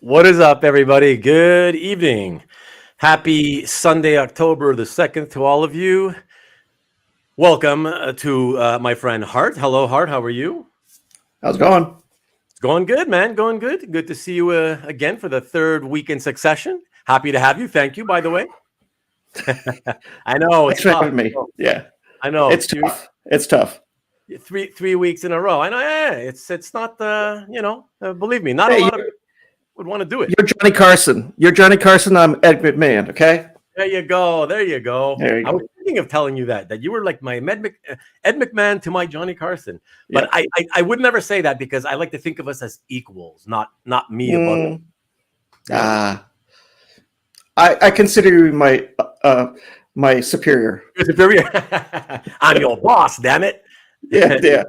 What is up, everybody? Good evening. Happy Sunday, October the 2nd to all of you. Welcome to my friend Hart. Hello, Hart. How are you? How's it going? It's going good, man. Going good. Good to see you again for the third week in succession. Happy to have you. Thank you, by the way. I know it's Thanks for tough. having me. Yeah, I know it's tough. It's tough. Three weeks in a row. I know. It's not believe me, not a Hey, lot of people would want to do it. you're Johnny Carson. You're Johnny Carson. I'm Ed McMahon. Okay. There you go. There you go. There you I go. was thinking of telling you that you were like my Ed McMahon to my Johnny Carson. But Yeah. I would never say that because I like to think of us as equals, not me above it. I consider you my superior. You're superior. I'm your boss, damn it. Yeah.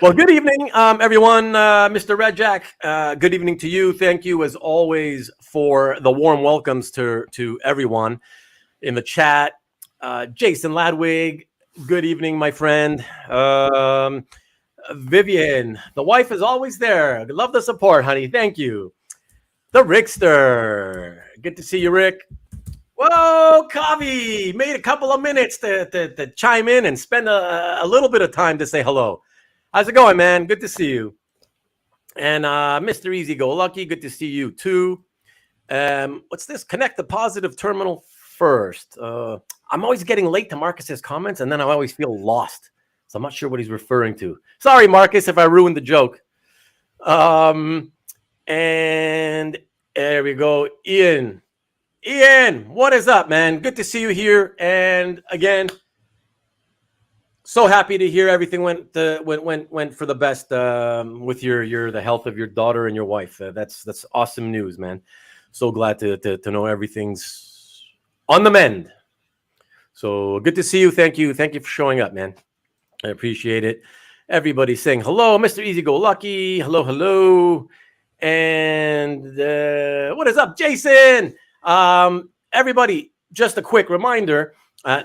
Well, good evening, everyone. Mr. Red Jack, good evening to you. Thank you, as always, for the warm welcomes to everyone in the chat. Jason Ladwig, good evening, my friend. Vivian, the wife is always there. Love the support, honey. Thank you. The Rickster, good to see you, Rick. Whoa, Kavi, made a couple of minutes to chime in and spend a little bit of time to say hello. How's it going, man? Good to see you. And Mr. Easy Go Lucky, good to see you too. What's this? Connect the positive terminal first. I'm always getting late to Marcus's comments, and then I always feel lost. So I'm not sure what he's referring to. Sorry, Marcus, if I ruined the joke. And there we go. Ian, what is up, man? Good to see you here. And again, so happy to hear everything went for the best with the health of your daughter and your wife. That's awesome news, man. So glad to know everything's on the mend. So good to see you. Thank you for showing up, man. I appreciate it. Everybody saying hello, Mr. Easy Go Lucky. Hello. And what is up, Jason? Everybody, just a quick reminder.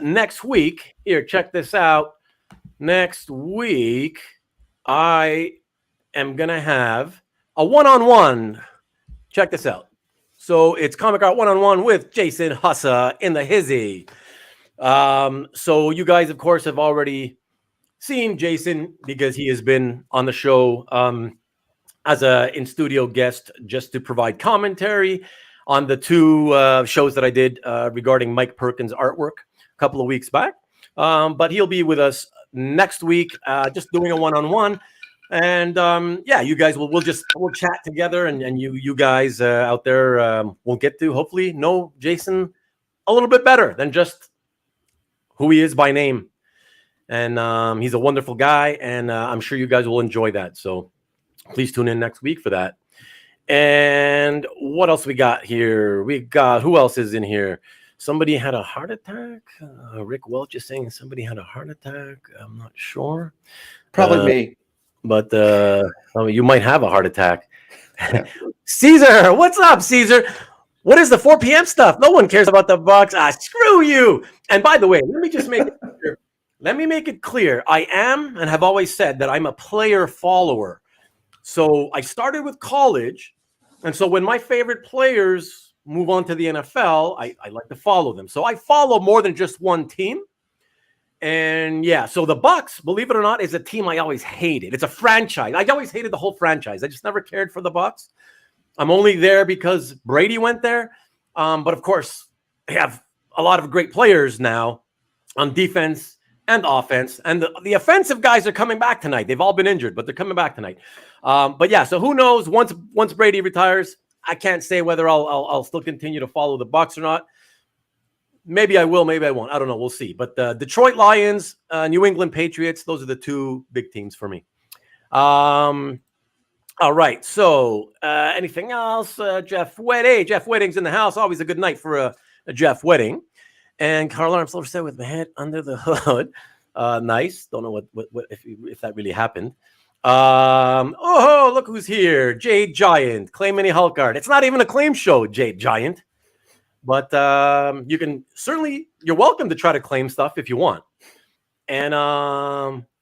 Next week, here, check this out. Next week, I am going to have a one-on-one. Check this out. So it's Comic Art one-on-one with Jason Hussa in the hizzy. So you guys, of course, have already seen Jason because he has been on the show as a in-studio guest just to provide commentary on the two shows that I did regarding Mike Perkins' artwork a couple of weeks back. But he'll be with us next week, just doing a one-on-one. And you guys we'll chat together, and you guys out there will get to hopefully know Jason a little bit better than just who he is by name. And he's a wonderful guy, and I'm sure you guys will enjoy that. So please tune in next week for that. And what else we got here? Who else is in here? Somebody had a heart attack. Rick Welch is saying somebody had a heart attack. I'm not sure. Probably me. But you might have a heart attack. Caesar, what's up, Caesar? What is the 4 p.m. stuff? No one cares about the Bucs. Screw you. And by the way, let me just make it clear. Let me make it clear. I am and have always said that I'm a player follower. So I started with college. And so when my favorite players move on to the NFL, I like to follow them. So I follow more than just one team. And so the Bucs, believe it or not, is a team I always hated. It's a franchise. I always hated the whole franchise. I just never cared for the Bucs. I'm only there because Brady went there. But of course, they have a lot of great players now on defense and offense. And the offensive guys are coming back tonight. They've all been injured, but they're coming back tonight. So who knows? Once Brady retires, I can't say whether I'll still continue to follow the Bucs or not. Maybe I will, maybe I won't. I don't know. We'll see. But Detroit Lions, New England Patriots, those are the two big teams for me. All right. So anything else? Jeff Wedding. Jeff Wedding's in the house. Always a good night for a Jeff Wedding. And Carl Arm Silver said with my head under the hood. Nice. Don't know what if that really happened. Look who's here. Jade Giant. Claim any Hulk art. It's not even a claim show, Jade Giant. But you can certainly, you're welcome to try to claim stuff if you want. And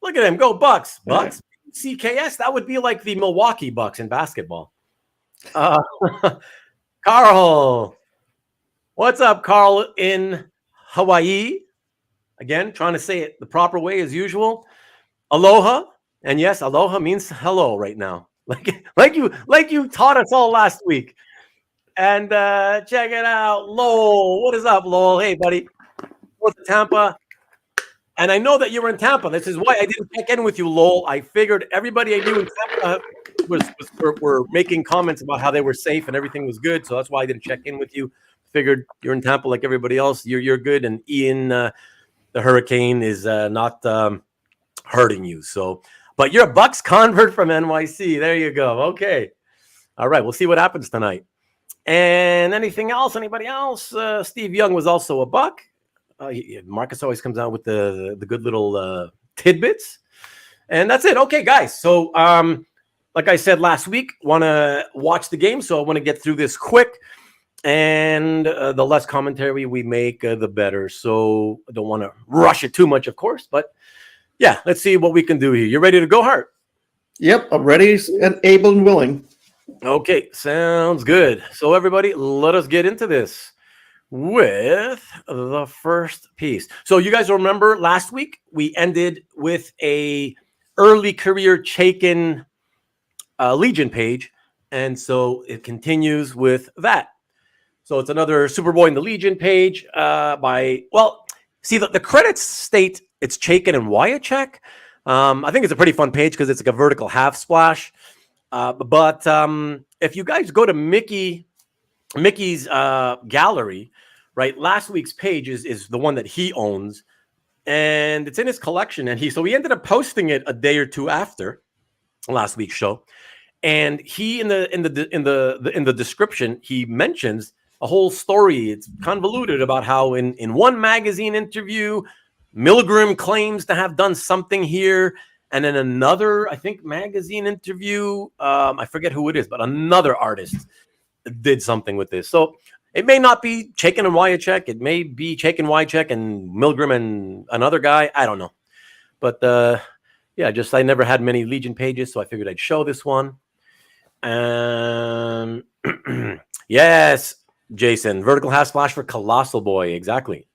look at him. Go Bucs. Bucs. CKS. That would be like the Milwaukee Bucks in basketball. Uh, Carl, what's up, Carl in Hawaii? Again, trying to say it the proper way as usual. Aloha, and yes, aloha means hello right now, like you taught us all last week. And check it out, Lowell. What is up, Lowell? Hey, buddy. What's Tampa? And I know that you were in Tampa. This is why I didn't check in with you, Lowell. I figured everybody I knew in Tampa were making comments about how they were safe and everything was good. So that's why I didn't check in with you. Figured you're in Tampa like everybody else. You're good. And Ian, the hurricane, is not hurting you. So, but you're a Bucs convert from NYC. There you go. Okay. All right. We'll see what happens tonight. And anything else? Anybody else? Steve Young was also a Buck. Marcus always comes out with the good little tidbits. And that's it. Okay, guys. So, like I said last week, want to watch the game. So I want to get through this quick. And the less commentary we make, the better. So I don't want to rush it too much, of course. But yeah, let's see what we can do here. You ready to go, Hart? Yep, I'm ready and able and willing. Okay, sounds good. So everybody, let us get into this with the first piece. So you guys remember last week we ended with a early career Chaykin Legion page, and so it continues with that. So it's another Superboy in the Legion page the credits state it's Chaykin and Wiacek. I think it's a pretty fun page because it's like a vertical half splash. But if you guys go to Mickey's gallery, right? Last week's page is the one that he owns, and it's in his collection. And he ended up posting it a day or two after last week's show. And he in the description he mentions a whole story. It's convoluted about how in one magazine interview, Milgrom claims to have done something here. And in another, I think, magazine interview, I forget who it is, but another artist did something with this. So it may not be Chaykin and Wiacek. It may be Chaykin, Wiacek, and Milgrom and another guy. I don't know. But I never had many Legion pages, so I figured I'd show this one. Yes, Jason. Vertical half splash for Colossal Boy. Exactly.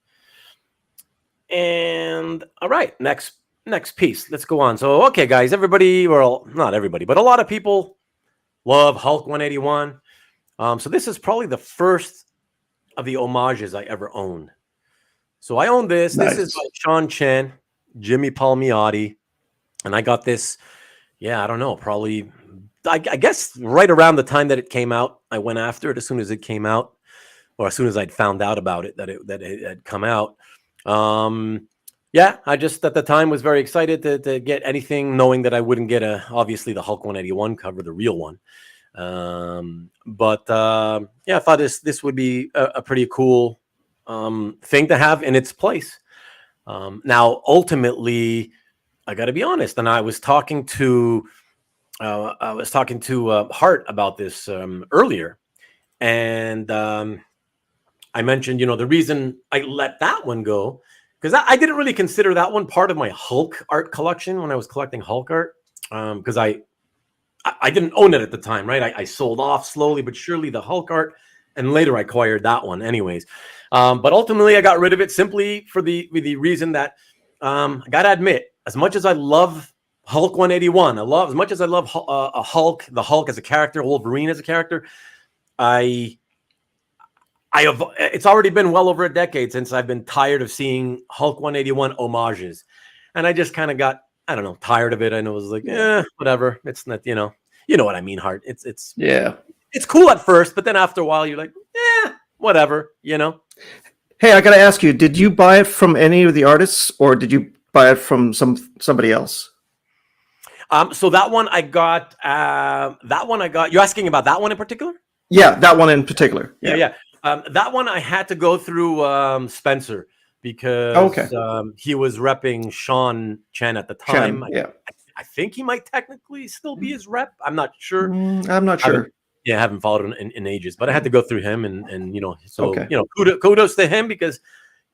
And all right, next piece. Let's go on. So, okay, guys, everybody, well, not everybody, but a lot of people love Hulk 181. So this is probably the first of the homages I ever owned. So I own this. Nice. This is by Chen, Jimmy Palmiotti. And I got this, I don't know, probably, I guess right around the time that it came out. I went after it as soon as it came out, or as soon as I'd found out about it, that it had come out. I just at the time was very excited to get anything, knowing that I wouldn't get obviously the Hulk 181 cover, the real one. I thought this would be a pretty cool thing to have in its place. Now, ultimately, I got to be honest, and I was talking to Hart about this earlier, and I mentioned, the reason I let that one go, because I didn't really consider that one part of my Hulk art collection when I was collecting Hulk art, because I didn't own it at the time, right? I sold off slowly but surely the Hulk art, and later I acquired that one anyways. But ultimately, I got rid of it simply for the reason that I got to admit, as much as I love Hulk 181, as much as I love the Hulk as a character, Wolverine as a character, it's already been well over a decade since I've been tired of seeing Hulk 181 homages. And I just kind of got, I don't know, tired of it. I know it was like, whatever. It's not, you know what I mean, Hart. It's cool at first, but then after a while you're like, whatever, Hey, I got to ask you, did you buy it from any of the artists, or did you buy it from somebody else? So that one I got, you're asking about that one in particular? Yeah, that one in particular. Yeah. That one I had to go through Spencer because he was repping Chen at the time. I think he might technically still be his rep. I'm not sure. I'm not sure. I haven't followed him in ages, but I had to go through him, and kudos to him because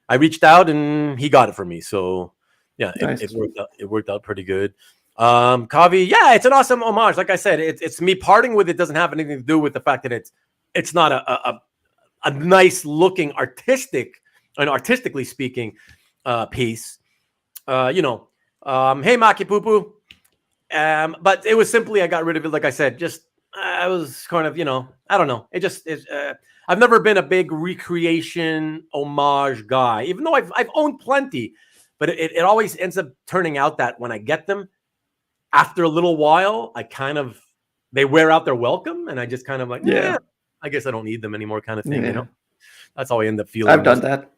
I reached out and he got it for me. So nice. It worked out pretty good. Kavi, yeah, it's an awesome homage. Like I said, it's me parting with it doesn't have anything to do with the fact that it's not a nice looking artistically speaking piece. Hey Maki Poo Poo. But it was simply I got rid of it. Like I said, just I was kind of I don't know. I've never been a big recreation homage guy, even though I've owned plenty. But it always ends up turning out that when I get them, after a little while, they wear out their welcome, and I just kind of like, I guess I don't need them anymore, kind of thing. That's how I end up feeling. I've done that.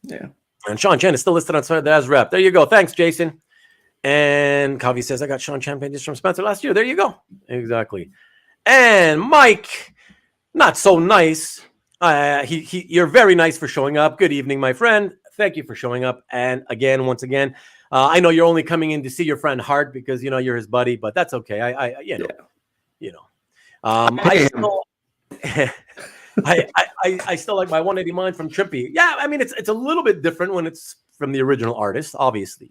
Yeah. And Sean Chen is still listed on the as rep. There you go. Thanks, Jason. And Kavi says I got Sean Chen pages from Spencer last year. There you go. Exactly. And Mike, not so nice. You're very nice for showing up. Good evening, my friend. Thank you for showing up. And once again, I know you're only coming in to see your friend Hart because you're his buddy, but that's okay. I still like my 180 mine from Trippy. Yeah, I mean it's a little bit different when it's from the original artist, obviously,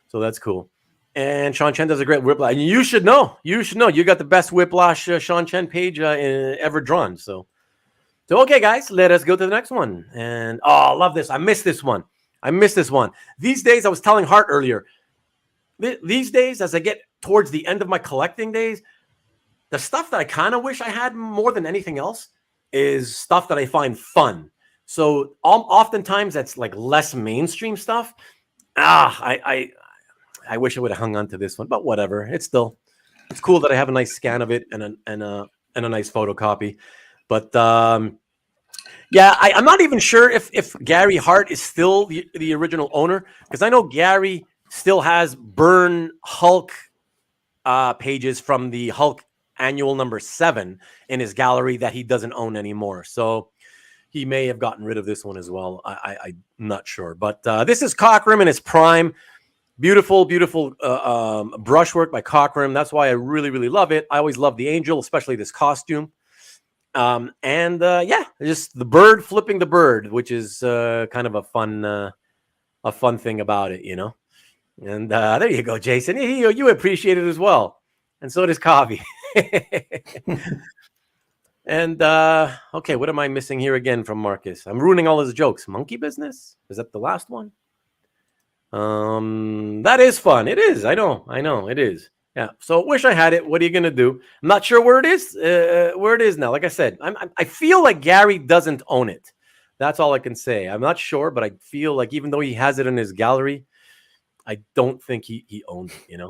so that's cool. And Sean Chen does a great Whiplash. And you should know. You got the best Whiplash Sean Chen page ever drawn. So okay, guys, let us go to the next one. And I love this. I missed this one. These days, I was telling Hart earlier, these days, as I get towards the end of my collecting days, the stuff that I kind of wish I had more than anything else is stuff that I find fun. So oftentimes that's like less mainstream stuff. I wish I would have hung on to this one, but whatever. It's cool that I have a nice scan of it and a nice photocopy. But I'm not even sure if Gary Hart is still the original owner, because I know Gary still has burn Hulk pages from the Hulk annual number 7 in his gallery that he doesn't own anymore. So he may have gotten rid of this one as well. I'm not sure. But this is Cockrum in his prime. Beautiful, beautiful brushwork by Cockrum. That's why I really, really love it. I always love the Angel, especially this costume. Just the bird flipping the bird, which is kind of a fun thing about it, And there you go, Jason. You appreciate it as well, and so does Kavi. And okay, what am I missing here again from Marcus? I'm ruining all his jokes. Monkey business? Is that the last one? That is fun. It is. I know. It is. Yeah. So wish I had it. What are you gonna do? I'm not sure where it is. Where it is now. Like I said, I feel like Gary doesn't own it. That's all I can say. I'm not sure, but I feel like even though he has it in his gallery, I don't think he owns it.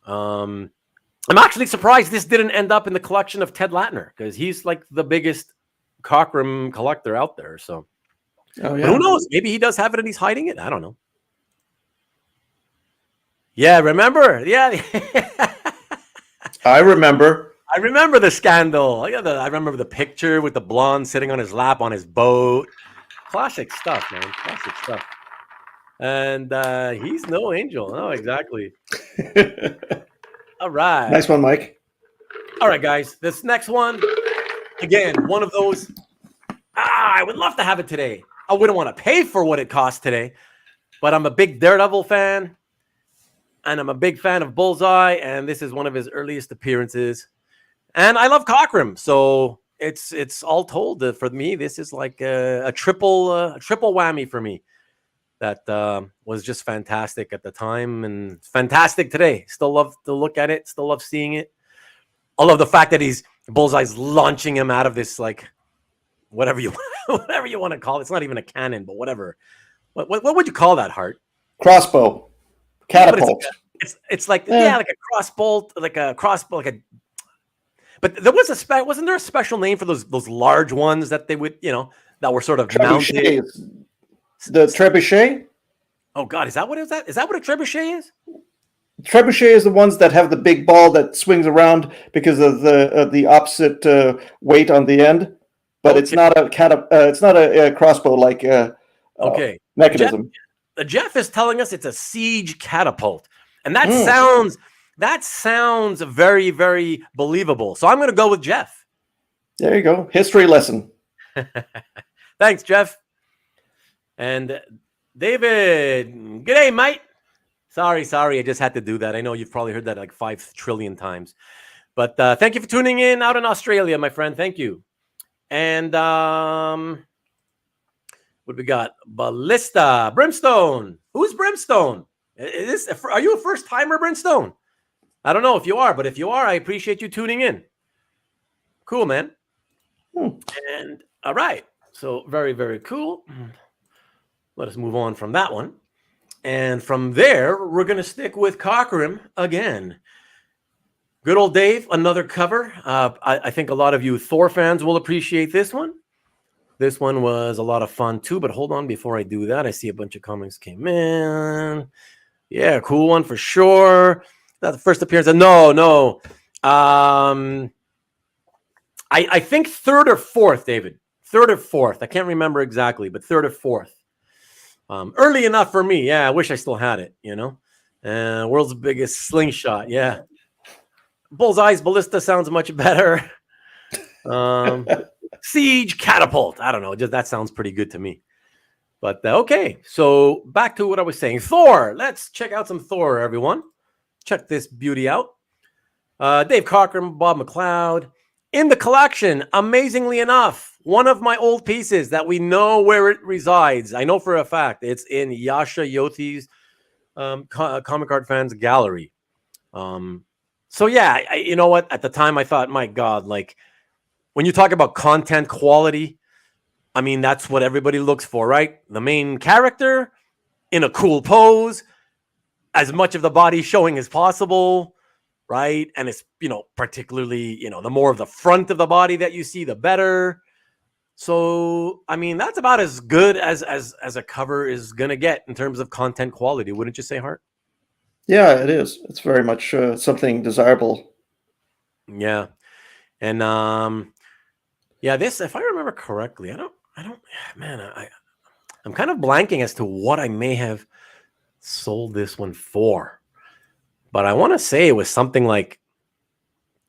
I'm actually surprised this didn't end up in the collection of Ted Latner, because he's like the biggest Cockrum collector out there. So, but who knows? Maybe he does have it and he's hiding it. I don't know. Yeah, remember? Yeah. I remember. I remember the scandal. I remember the picture with the blonde sitting on his lap on his boat. Classic stuff, man. Classic stuff. And he's no angel. No, exactly. All right. Nice one, Mike. All right, guys. This next one, again, one of those. I would love to have it today. I wouldn't want to pay for what it costs today, but I'm a big Daredevil fan. And I'm a big fan of Bullseye, and this is one of his earliest appearances. And I love Cockrum, so it's all told. For me, this is like a triple whammy for me. That was just fantastic at the time, and fantastic today. Still love to look at it. Still love seeing it. I love the fact that Bullseye's launching him out of this, like, whatever you want to call it. It's not even a cannon, but whatever. What would you call that, Hart? Crossbow. Catapult. It's like like a crossbolt, like a crossbow, But there was wasn't there a special name for those large ones that they would that were sort of mounted? The trebuchet. Oh God, is that what it is? Is that what a trebuchet is? Trebuchet is the ones that have the big ball that swings around because of the opposite weight on the end, but it's not a crossbow like mechanism. Jeff is telling us it's a siege catapult, and that sounds very, very believable. So I'm going to go with Jeff. There you go. History lesson. Thanks, Jeff. And David, g'day, mate. Sorry. I just had to do that. I know you've probably heard that like 5 trillion times. But thank you for tuning in out in Australia, my friend. Thank you. And what we got? Ballista. Brimstone. Who's Brimstone? Are you a first-timer, Brimstone? I don't know if you are, but if you are, I appreciate you tuning in. Cool, man. And all right. So very, very cool. Let us move on from that one. And from there, we're going to stick with Cockrum again. Good old Dave, another cover. I think a lot of you Thor fans will appreciate this one. This one was a lot of fun too, but hold on before I do that. I see a bunch of comments came in. Yeah, cool one for sure. That's the first appearance. No. I think third or fourth, David. Third or fourth. I can't remember exactly, but third or fourth. Early enough for me. Yeah, I wish I still had it, you know. World's biggest slingshot. Yeah. Bullseye's ballista sounds much better. Siege catapult. I don't know. Just that sounds pretty good to me. But okay. So back to what I was saying. Thor. Let's check out some Thor, everyone. Check this beauty out. Dave Cockrum, Bob McLeod. In the collection, amazingly enough, one of my old pieces that we know where it resides. I know for a fact it's in Yasha Yothi's Comic Art Fans Gallery. So yeah, you know what? At the time, I thought, my God, like when you talk about content quality, I mean, that's what everybody looks for, right? The main character in a cool pose, as much of the body showing as possible, right? And it's, you know, particularly, you know, the more of the front of the body that you see, the better. So, I mean, that's about as good as a cover is going to get in terms of content quality. Wouldn't you say, Hart? Yeah, it is. It's very much something desirable. Yeah. And, yeah, this, if I remember correctly, I'm kind of blanking as to what I may have sold this one for. But I want to say it was something like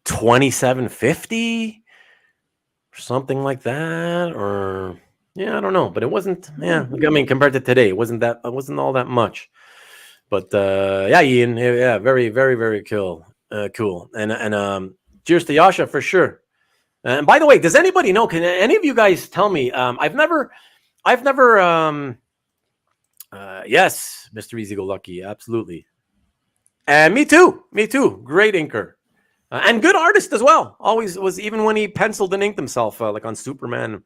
$27.50 or something like that. Or yeah, I don't know. But it wasn't. Yeah, I mean, compared to today, it wasn't all that much. But yeah, Ian. Yeah, very, very, very cool. Cool. And cheers to Yasha for sure. And by the way, does anybody know? Can any of you guys tell me? I've never. Yes, Mr. Easy Go Lucky, absolutely. And me too. Great inker. And good artist as well. Always was, even when he penciled and inked himself, like on Superman.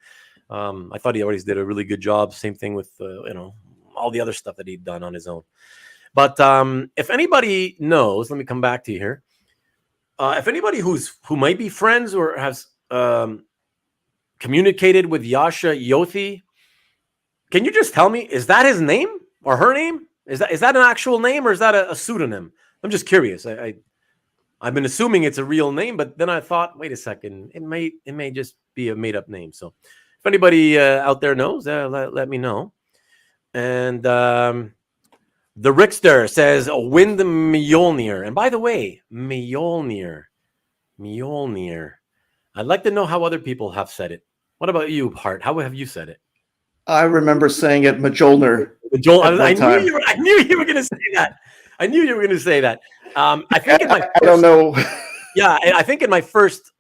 I thought he always did a really good job. Same thing with, you know, all the other stuff that he'd done on his own. But if anybody knows, let me come back to you here. If anybody who might be friends or has communicated with Yasha Yothi, can you just tell me, is that his name or her name? Is that an actual name or is that a pseudonym? I'm just curious. I've been assuming it's a real name, but then I thought, wait a second, it may just be a made up name. So if anybody out there knows, let me know. And the Rickster says Wind Mjolnir. And by the way, Mjolnir. I'd like to know how other people have said it. What about you, Hart? How have you said it? I remember saying it Mjolnir. I knew you were going to say that. I think I don't know. Yeah, I think in my first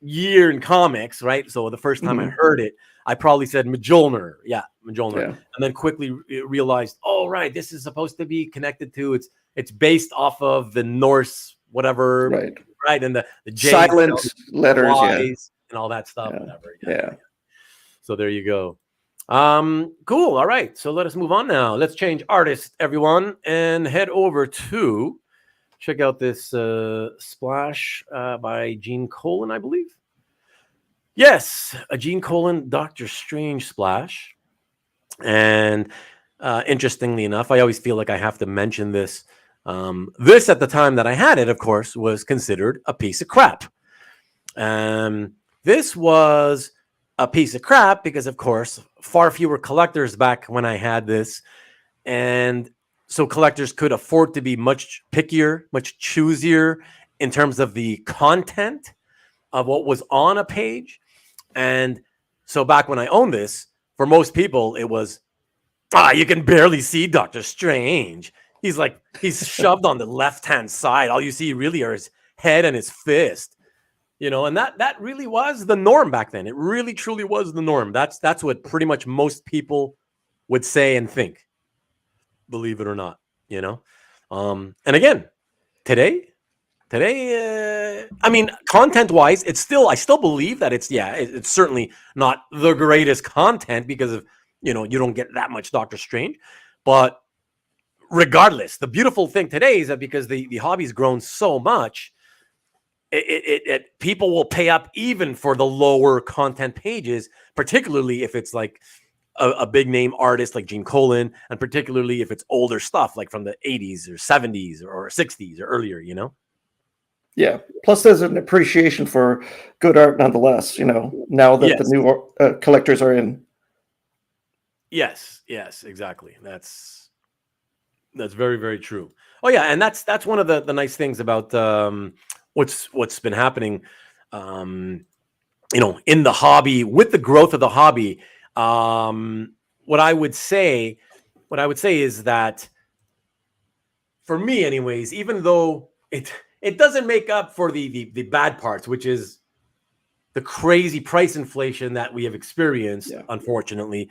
year in comics, right? So the first time I heard it, I probably said Mjolnir. Yeah, Mjolnir. Yeah. And then quickly realized, oh, right, this is supposed to be connected to, it's based off of the Norse whatever, right? And the J silent letters, Y's, and all that stuff, whatever. Yeah. So there you go. Cool. All right. So let us move on now. Let's change artist, everyone, and head over to check out this splash by Gene Colan, I believe. Yes, a Gene Colan Doctor Strange splash. And interestingly enough, I always feel like I have to mention this. This at the time that I had it, of course, was considered a piece of crap. This was a piece of crap because, of course, far fewer collectors back when I had this. And so collectors could afford to be much pickier, much choosier in terms of the content of what was on a page. And so back when I owned this, for most people, it was, you can barely see Doctor Strange. he's shoved on the left-hand side. All you see really are his head and his fist, and that really was the norm back then. It really truly was the norm. That's what pretty much most people would say and think, believe it or not, and again, today, I mean, content-wise, I still believe that it's certainly not the greatest content because of, you don't get that much Doctor Strange. But regardless, the beautiful thing today is that because the hobby's grown so much, people will pay up even for the lower content pages, particularly if it's like a big name artist like Gene Colan, and particularly if it's older stuff like from the 80s or 70s or 60s or earlier, Yeah. Plus, there's an appreciation for good art nonetheless, now that the new collectors are in. Yes, exactly. That's very, very true. Oh yeah, and that's one of the nice things about what's been happening, in the hobby with the growth of the hobby. What I would say is that for me, anyways, even though it doesn't make up for the bad parts, which is the crazy price inflation that we have experienced, unfortunately.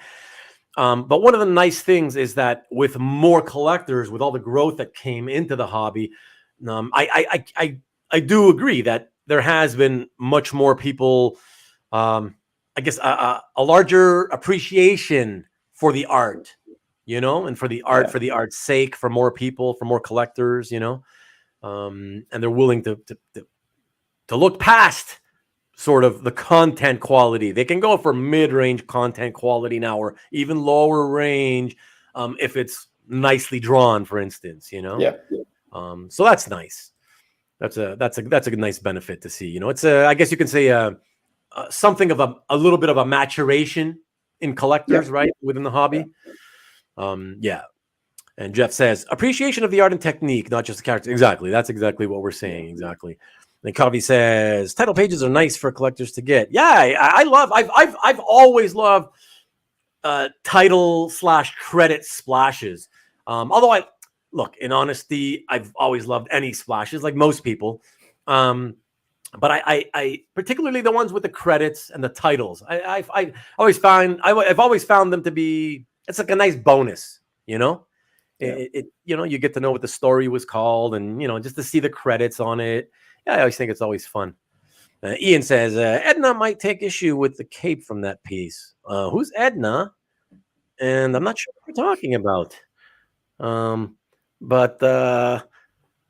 But one of the nice things is that with more collectors, with all the growth that came into the hobby, I do agree that there has been much more people, I guess, a larger appreciation for the art, and for the art, for the art's sake, for more people, for more collectors, and they're willing to look past sort of the content quality. They can go for mid-range content quality now, or even lower range, if it's nicely drawn, for instance, so that's nice. That's a nice benefit to see. It's I guess you can say something of a little bit of a maturation in collectors, right, within the hobby. And Jeff says appreciation of the art and technique, not just the character. Exactly, that's exactly what we're saying. Exactly. And Coffee says title pages are nice for collectors to get. Yeah, I've always loved title / credit splashes. Although in honesty, I've always loved any splashes, like most people. But I particularly the ones with the credits and the titles. I've always found them to be, it's like a nice bonus, you get to know what the story was called, and just to see the credits on it. Yeah, I always think it's always fun. Ian says Edna might take issue with the cape from that piece. Who's Edna? And I'm not sure what you're talking about. But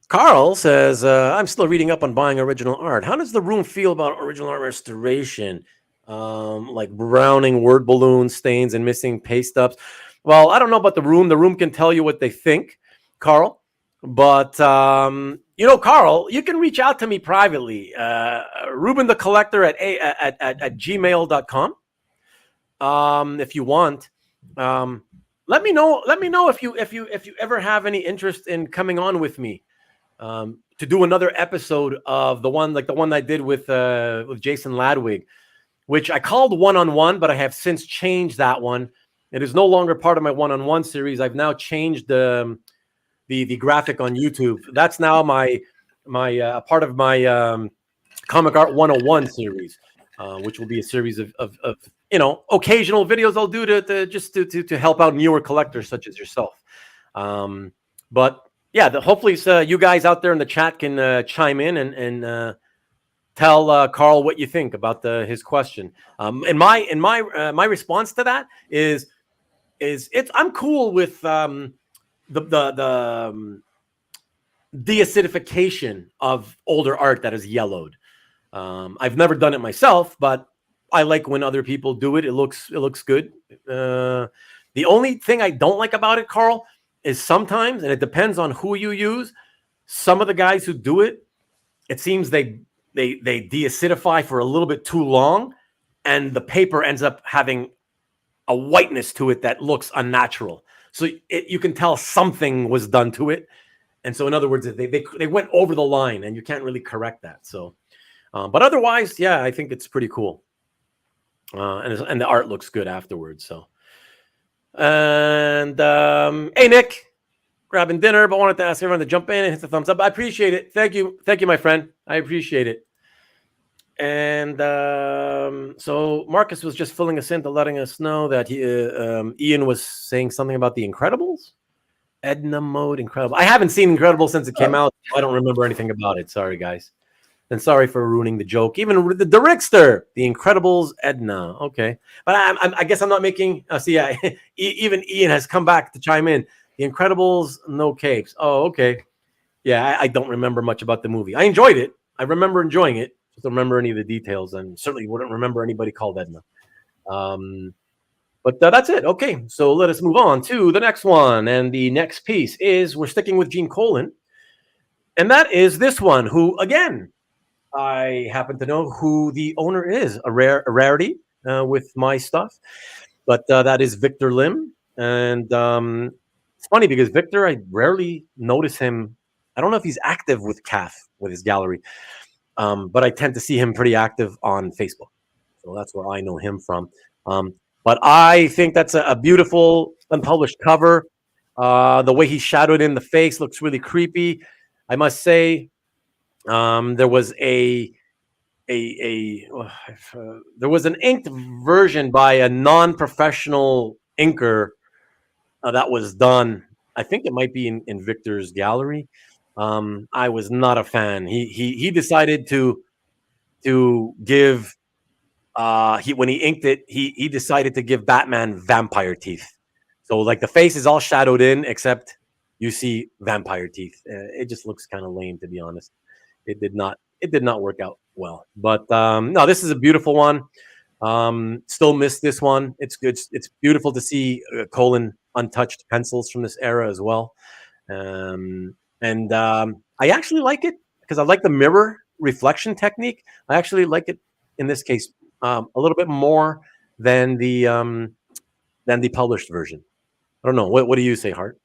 Carl says I'm still reading up on buying original art. How does the room feel about original art restoration? Like browning word balloon stains and missing paste ups. Well, I don't know about the room. The room can tell you what they think, Carl. But Carl, you can reach out to me privately, Ruben the Collector at gmail.com. If you want, let me know if you ever have any interest in coming on with me to do another episode of the one I did with Jason Ladwig, which I called One-on-One, but I have since changed that one. It is no longer part of my One-on-One series. I've now changed the graphic on YouTube. That's now my part of my Comic Art 101 series, which will be a series of occasional videos I'll do to help out newer collectors such as yourself. But yeah, hopefully you guys out there in the chat can chime in and tell Carl what you think about his question. And my response to that is I'm cool with the deacidification of older art that is yellowed. I've never done it myself, but I like when other people do it. It looks good. The only thing I don't like about it, Carl, is sometimes, and it depends on who you use, some of the guys who do it, it seems they deacidify for a little bit too long, and the paper ends up having a whiteness to it that looks unnatural. So you can tell something was done to it. And so in other words, they went over the line, and you can't really correct that. So, but otherwise, yeah, I think it's pretty cool. And the art looks good afterwards. So, and hey, Nick, grabbing dinner, but wanted to ask everyone to jump in and hit the thumbs up. I appreciate it. Thank you, my friend. I appreciate it. And so Marcus was just filling us in to letting us know that Ian was saying something about the Incredibles. Edna mode, Incredible. I haven't seen Incredible since it came out. I don't remember anything about it. Sorry, guys. And sorry for ruining the joke. Even the Rickster, the Incredibles, Edna. Okay, but I guess I'm not making. Yeah, even Ian has come back to chime in. The Incredibles, no capes. Oh, okay. Yeah, I don't remember much about the movie. I enjoyed it. I remember enjoying it. Just don't remember any of the details, and certainly wouldn't remember anybody called Edna. But that's it. Okay, so let us move on to the next one. And the next piece is we're sticking with Gene Colan. And that is this one, who, again, I happen to know who the owner is, a rarity with my stuff. But that is Victor Lim. And it's funny because Victor, I rarely notice him. I don't know if he's active with CAF, with his gallery. But I tend to see him pretty active on Facebook. So that's where I know him from. But I think that's a beautiful unpublished cover. The way he shadowed in the face looks really creepy. I must say, there was there was an inked version by a non-professional inker that was done. I think it might be in Victor's gallery. I was not a fan. He decided to give. When he inked it, he decided to give Batman vampire teeth. So like the face is all shadowed in, except you see vampire teeth. It just looks kind of lame, to be honest. It did not work out well. But no, this is a beautiful one. Still miss this one. It's good. It's beautiful to see Colan untouched pencils from this era as well. I actually like it because I like the mirror reflection technique. I actually like it in this case a little bit more than the published version. I don't know. What do you say, Hart?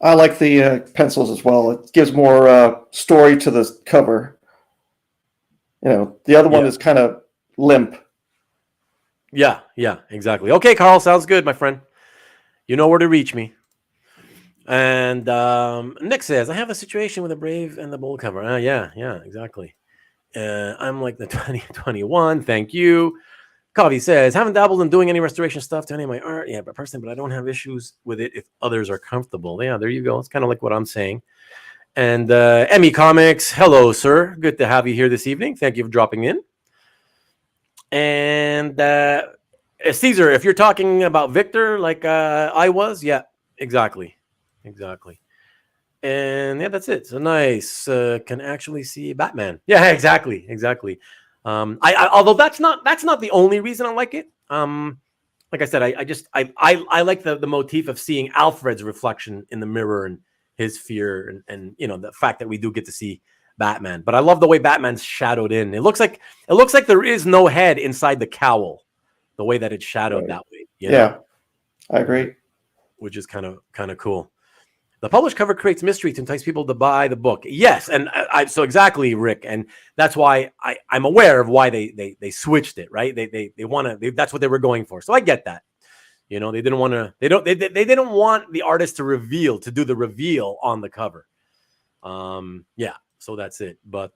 I like the pencils as well. It gives more story to the cover. The other one is kind of limp. Yeah, exactly. Okay, Carl, sounds good, my friend. You know where to reach me. And Nick says, I have a situation with a Brave and the Bold cover. Yeah, exactly. I'm like the 2021. Thank you. Coffee says, haven't dabbled in doing any restoration stuff to any of my art. Yeah, but I don't have issues with it if others are comfortable. Yeah, there you go. It's kind of like what I'm saying. And Emmy Comics, hello, sir. Good to have you here this evening. Thank you for dropping in. And Caesar, if you're talking about Victor like I was, yeah, exactly. And yeah, that's it. So nice. Can actually see Batman. Yeah, exactly. Although that's not the only reason I like it. Like I said, I like the motif of seeing Alfred's reflection in the mirror and his fear and the fact that we do get to see Batman. But I love the way Batman's shadowed in. It looks like there is no head inside the cowl, the way that it's shadowed that way. Yeah, I agree. Which is kind of cool. The published cover creates mystery to entice people to buy the book. Yes, and so exactly, Rick, and that's why I'm aware of why they switched it. Right? They want to. That's what they were going for. So I get that. They didn't want to. They didn't want the artist to do the reveal on the cover. Yeah. So that's it. But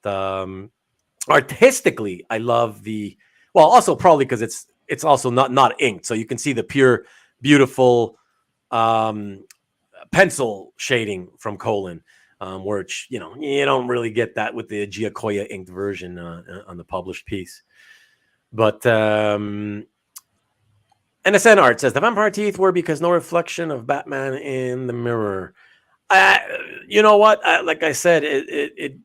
artistically, I love the. Well, also probably because it's also not inked, so you can see the pure, beautiful. Pencil shading from Colan, which you don't really get that with the Giacoia inked version on the published piece. But NSN Art says the vampire teeth were because no reflection of Batman in the mirror. You know what? Like I said, it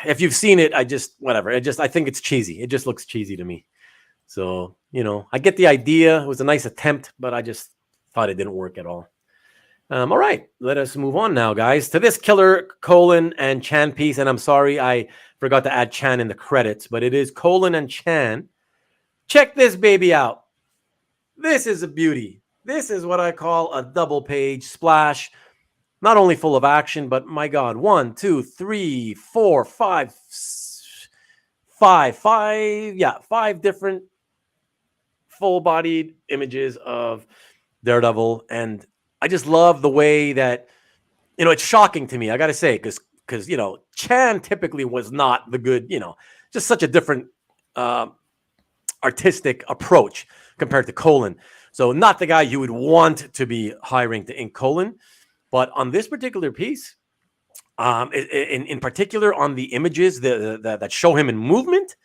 if you've seen it, I think it's cheesy. It just looks cheesy to me. So I get the idea. It was a nice attempt, but I just thought it didn't work at all. All right, let us move on now, guys, to this killer Colan and Chen piece. And I'm sorry I forgot to add Chen in the credits, but it is Colan and Chen. Check this baby out. This is a beauty. This is what I call a double page splash. Not only full of action, but my God, 1, 2, 3, 4, 5, 5 different full-bodied images of Daredevil. And I just love the way that, it's shocking to me. I got to say, because Chen typically was not the good, just such a different artistic approach compared to Colan. So not the guy you would want to be hiring to ink Colan. But on this particular piece, in particular on the images that show him in movement,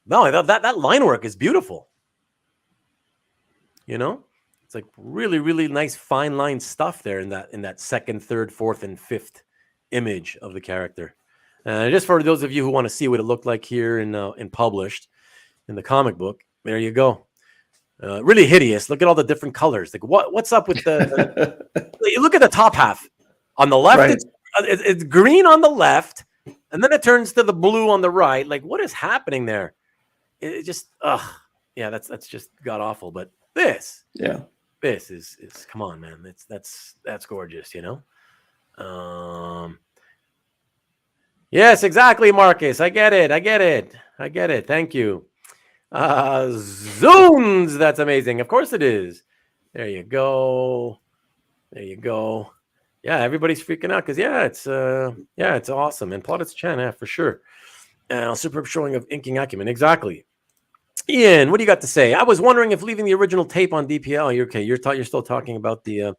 no, that line work is beautiful. It's like really, really nice fine line stuff there in that second, third, fourth, and fifth image of the character. Just for those of you who want to see what it looked like here in published in the comic book, there you go. Really hideous. Look at all the different colors. Like what's up with the? Look at the top half. On the left, right. It's green on the left, and then it turns to the blue on the right. Like what is happening there? It just that's just god awful. But this is come on, man. That's gorgeous. Yes, exactly, Marcus. I get it. Thank you. Zoons, that's amazing. Of course it is. There you go. Yeah, everybody's freaking out because it's awesome. And Plaudits Chen, for sure. Superb showing of inking acumen. Exactly. Ian, what do you got to say? I was wondering if leaving the original tape on DPL. You're okay. You're still talking about the.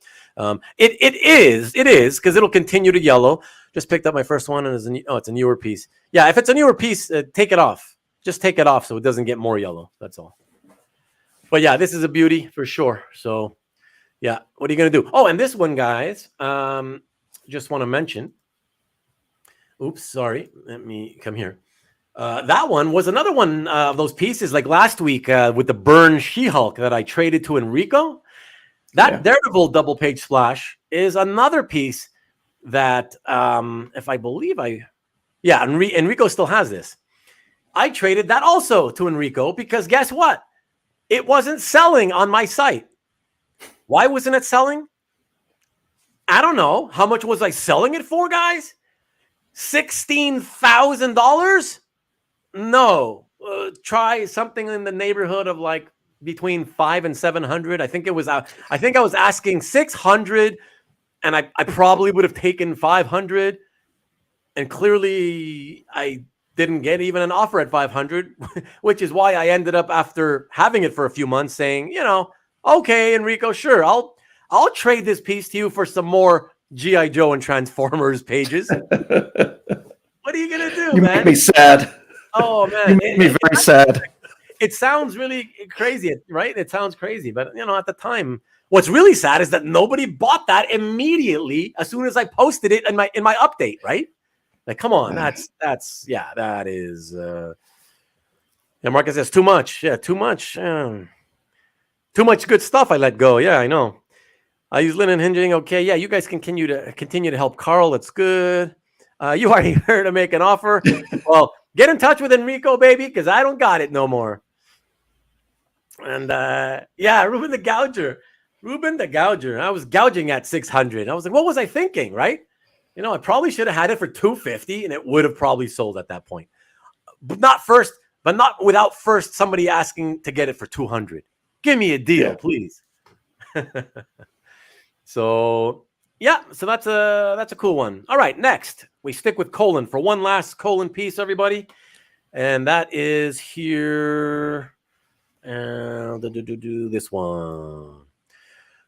It is because it'll continue to yellow. Just picked up my first one and it's a newer piece. Yeah, if it's a newer piece, take it off. Just take it off so it doesn't get more yellow. That's all. But yeah, this is a beauty for sure. So yeah, what are you going to do? Oh, and this one, guys, just want to mention. Oops, sorry. Let me come here. That one was another one of those pieces like last week with the Burn She-Hulk that I traded to Enrico. That Daredevil double page splash is another piece that if I believe Enrico still has this. I traded that also to Enrico because guess what? It wasn't selling on my site. Why wasn't it selling? I don't know. How much was I selling it for, guys? $16,000? No. Try something in the neighborhood of like between 500 and 700. I think I was asking 600, and I probably would have taken 500. And clearly, I didn't get even an offer at 500, which is why I ended up after having it for a few months saying, okay, Enrico, sure, I'll trade this piece to you for some more G.I. Joe and Transformers pages. What are you gonna do, you man? Make me sad. Oh man, you make me very sad. It sounds really crazy, right? It sounds crazy, but at the time, what's really sad is that nobody bought that immediately as soon as I posted it in my update, right? Like, come on, that is. Marcus says too much. Yeah, too much. Too much good stuff. I let go. Yeah, I know. I use linen hinging. Okay, yeah, you guys continue to help Carl. That's good. You are here to make an offer. Well, get in touch with Enrico, baby, because I don't got it no more. And Ruben the Gouger. I was gouging at 600. I was like, what was I thinking, right? I probably should have had it for 250, and it would have probably sold at that point. But not without first somebody asking to get it for 200. Give me a deal, please. So that's a cool one. All right, next we stick with Colan for one last Colan piece, everybody, and that is here. This one.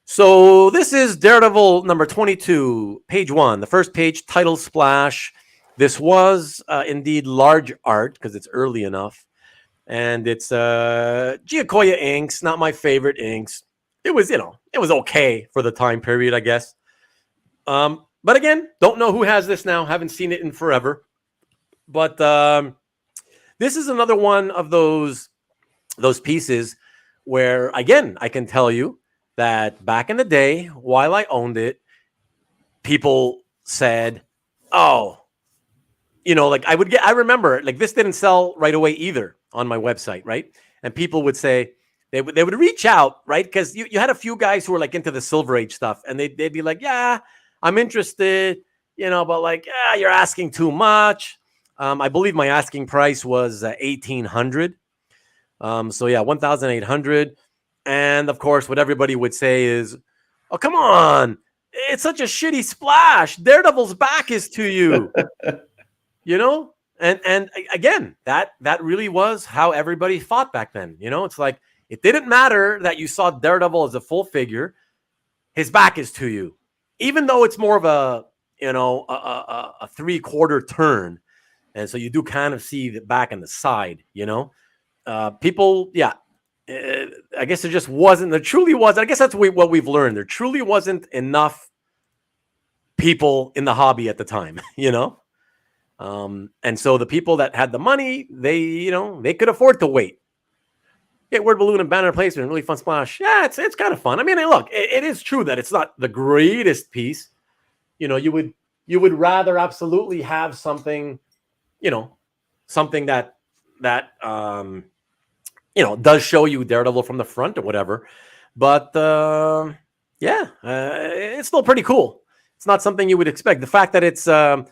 So this is Daredevil number 22, page 1, the first page, title splash. This was indeed large art because it's early enough, and it's Giacoia inks, not my favorite inks. It was, it was okay for the time period, I guess. But again, don't know who has this now. Haven't seen it in forever. But this is another one of those pieces where, again, I can tell you that back in the day, while I owned it, people said, oh, I remember, like, this didn't sell right away either on my website, right? And people would say, they would reach out, right? Because you had a few guys who were like into the Silver Age stuff, and they'd be like, yeah, I'm interested, but like, yeah, you're asking too much. I believe my asking price was $1,800. So yeah, $1,800. And of course, what everybody would say is, Oh, come on. It's such a shitty splash. Daredevil's back is to you. You know? And again, that really was how everybody fought back then. You know, it's like it didn't matter that you saw Daredevil as a full figure. His back is to you. Even though it's more of a, you know, a 3/4 turn. And so you do kind of see the back and the side, you know? People, yeah. I guess there just wasn't, there truly was. I guess that's what we've learned. There truly wasn't enough people in the hobby at the time, you know? And so the people that had the money, they could afford to wait. Get word balloon and banner placement, really fun splash. Yeah, it's kind of fun. I mean, look, it is true that it's not the greatest piece. You know, you would rather absolutely have something, you know, something that you know, does show you Daredevil from the front or whatever. But it's still pretty cool. It's not something you would expect. The fact that it's a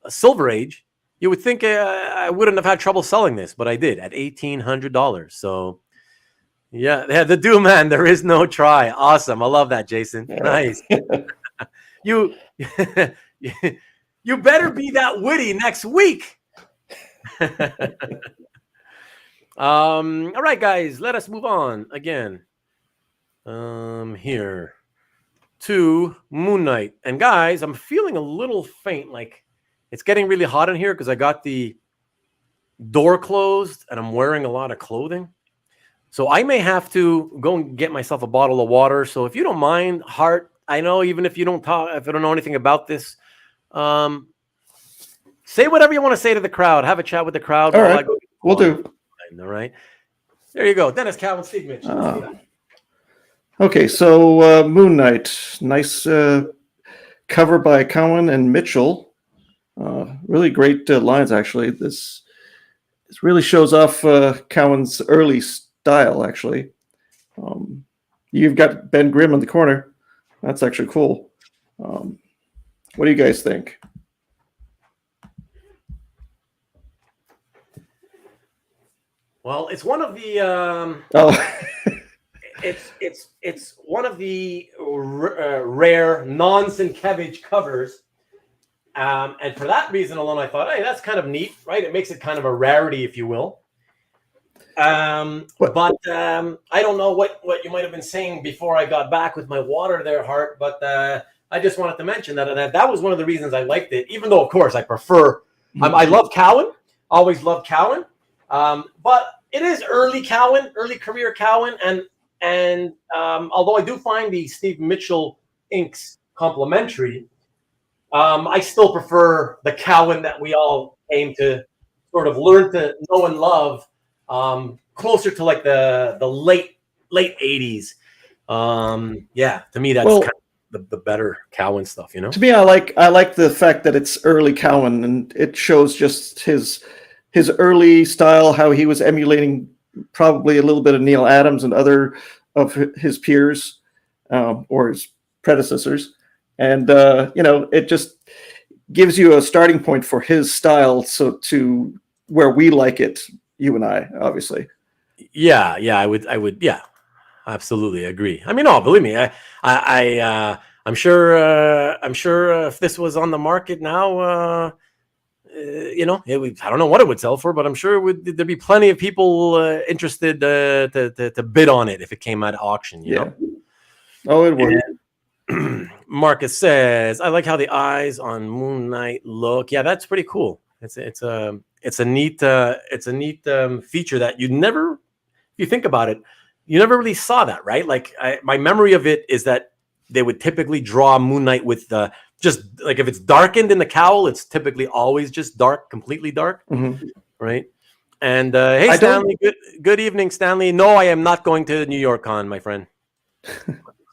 Silver Age, you would think I wouldn't have had trouble selling this, but I did at $1,800. So yeah, the Doom Man, there is no try. Awesome. I love that, Jason. Yeah. Nice. You better be that witty next week. All right, guys, let us move on again. Here to Moon Knight. And guys, I'm feeling a little faint. Like it's getting really hot in here because I got the door closed and I'm wearing a lot of clothing. So I may have to go and get myself a bottle of water. So if you don't mind, Hart, I know even if you don't know anything about this, say whatever you want to say to the crowd. Have a chat with the crowd. All right, we'll do. All right. There you go. Dennis, Calvin, Steve Mitchell. Okay, so Moon Knight. Nice cover by Cowan and Mitchell. Really great lines, actually. This really shows off Cowan's early style, actually. You've got Ben Grimm in the corner. That's actually cool. What do you guys think? Well, it's one of the it's one of the rare non-Sienkiewicz covers, and for that reason alone, I thought, hey, that's kind of neat, right? It makes it kind of a rarity, if you will. But I don't know what you might have been saying before I got back with my water there, Hart. But I just wanted to mention that was one of the reasons I liked it, even though, of course, I prefer. I love Cowan, always loved Cowan. But it is early career Cowan, and although I do find the Steve Mitchell inks complimentary, I still prefer the Cowan that we all came to sort of learn to know and love, closer to like the late 80s. To me that's kind of the better Cowan stuff, you know. To me, I like the fact that it's early Cowan, and it shows just his early style, how he was emulating probably a little bit of Neil Adams and other of his peers or his predecessors. And, it just gives you a starting point for his style. So to where we like it, you and I, obviously. Yeah, I would, absolutely agree. I mean, believe me, I'm sure if this was on the market now, I don't know what it would sell for, but I'm sure there'd be plenty of people interested to bid on it if it came out of auction. You know? Oh, it would. Marcus says, "I like how the eyes on Moon Knight look. Yeah, that's pretty cool. It's a neat feature that you never, if you think about it, you never really saw that, right? Like my memory of it is that they would typically draw Moon Knight with the just like if it's darkened in the cowl, it's typically always just dark, completely dark, right? And hey, Stanley, good evening, Stanley. No, I am not going to New York Con, my friend.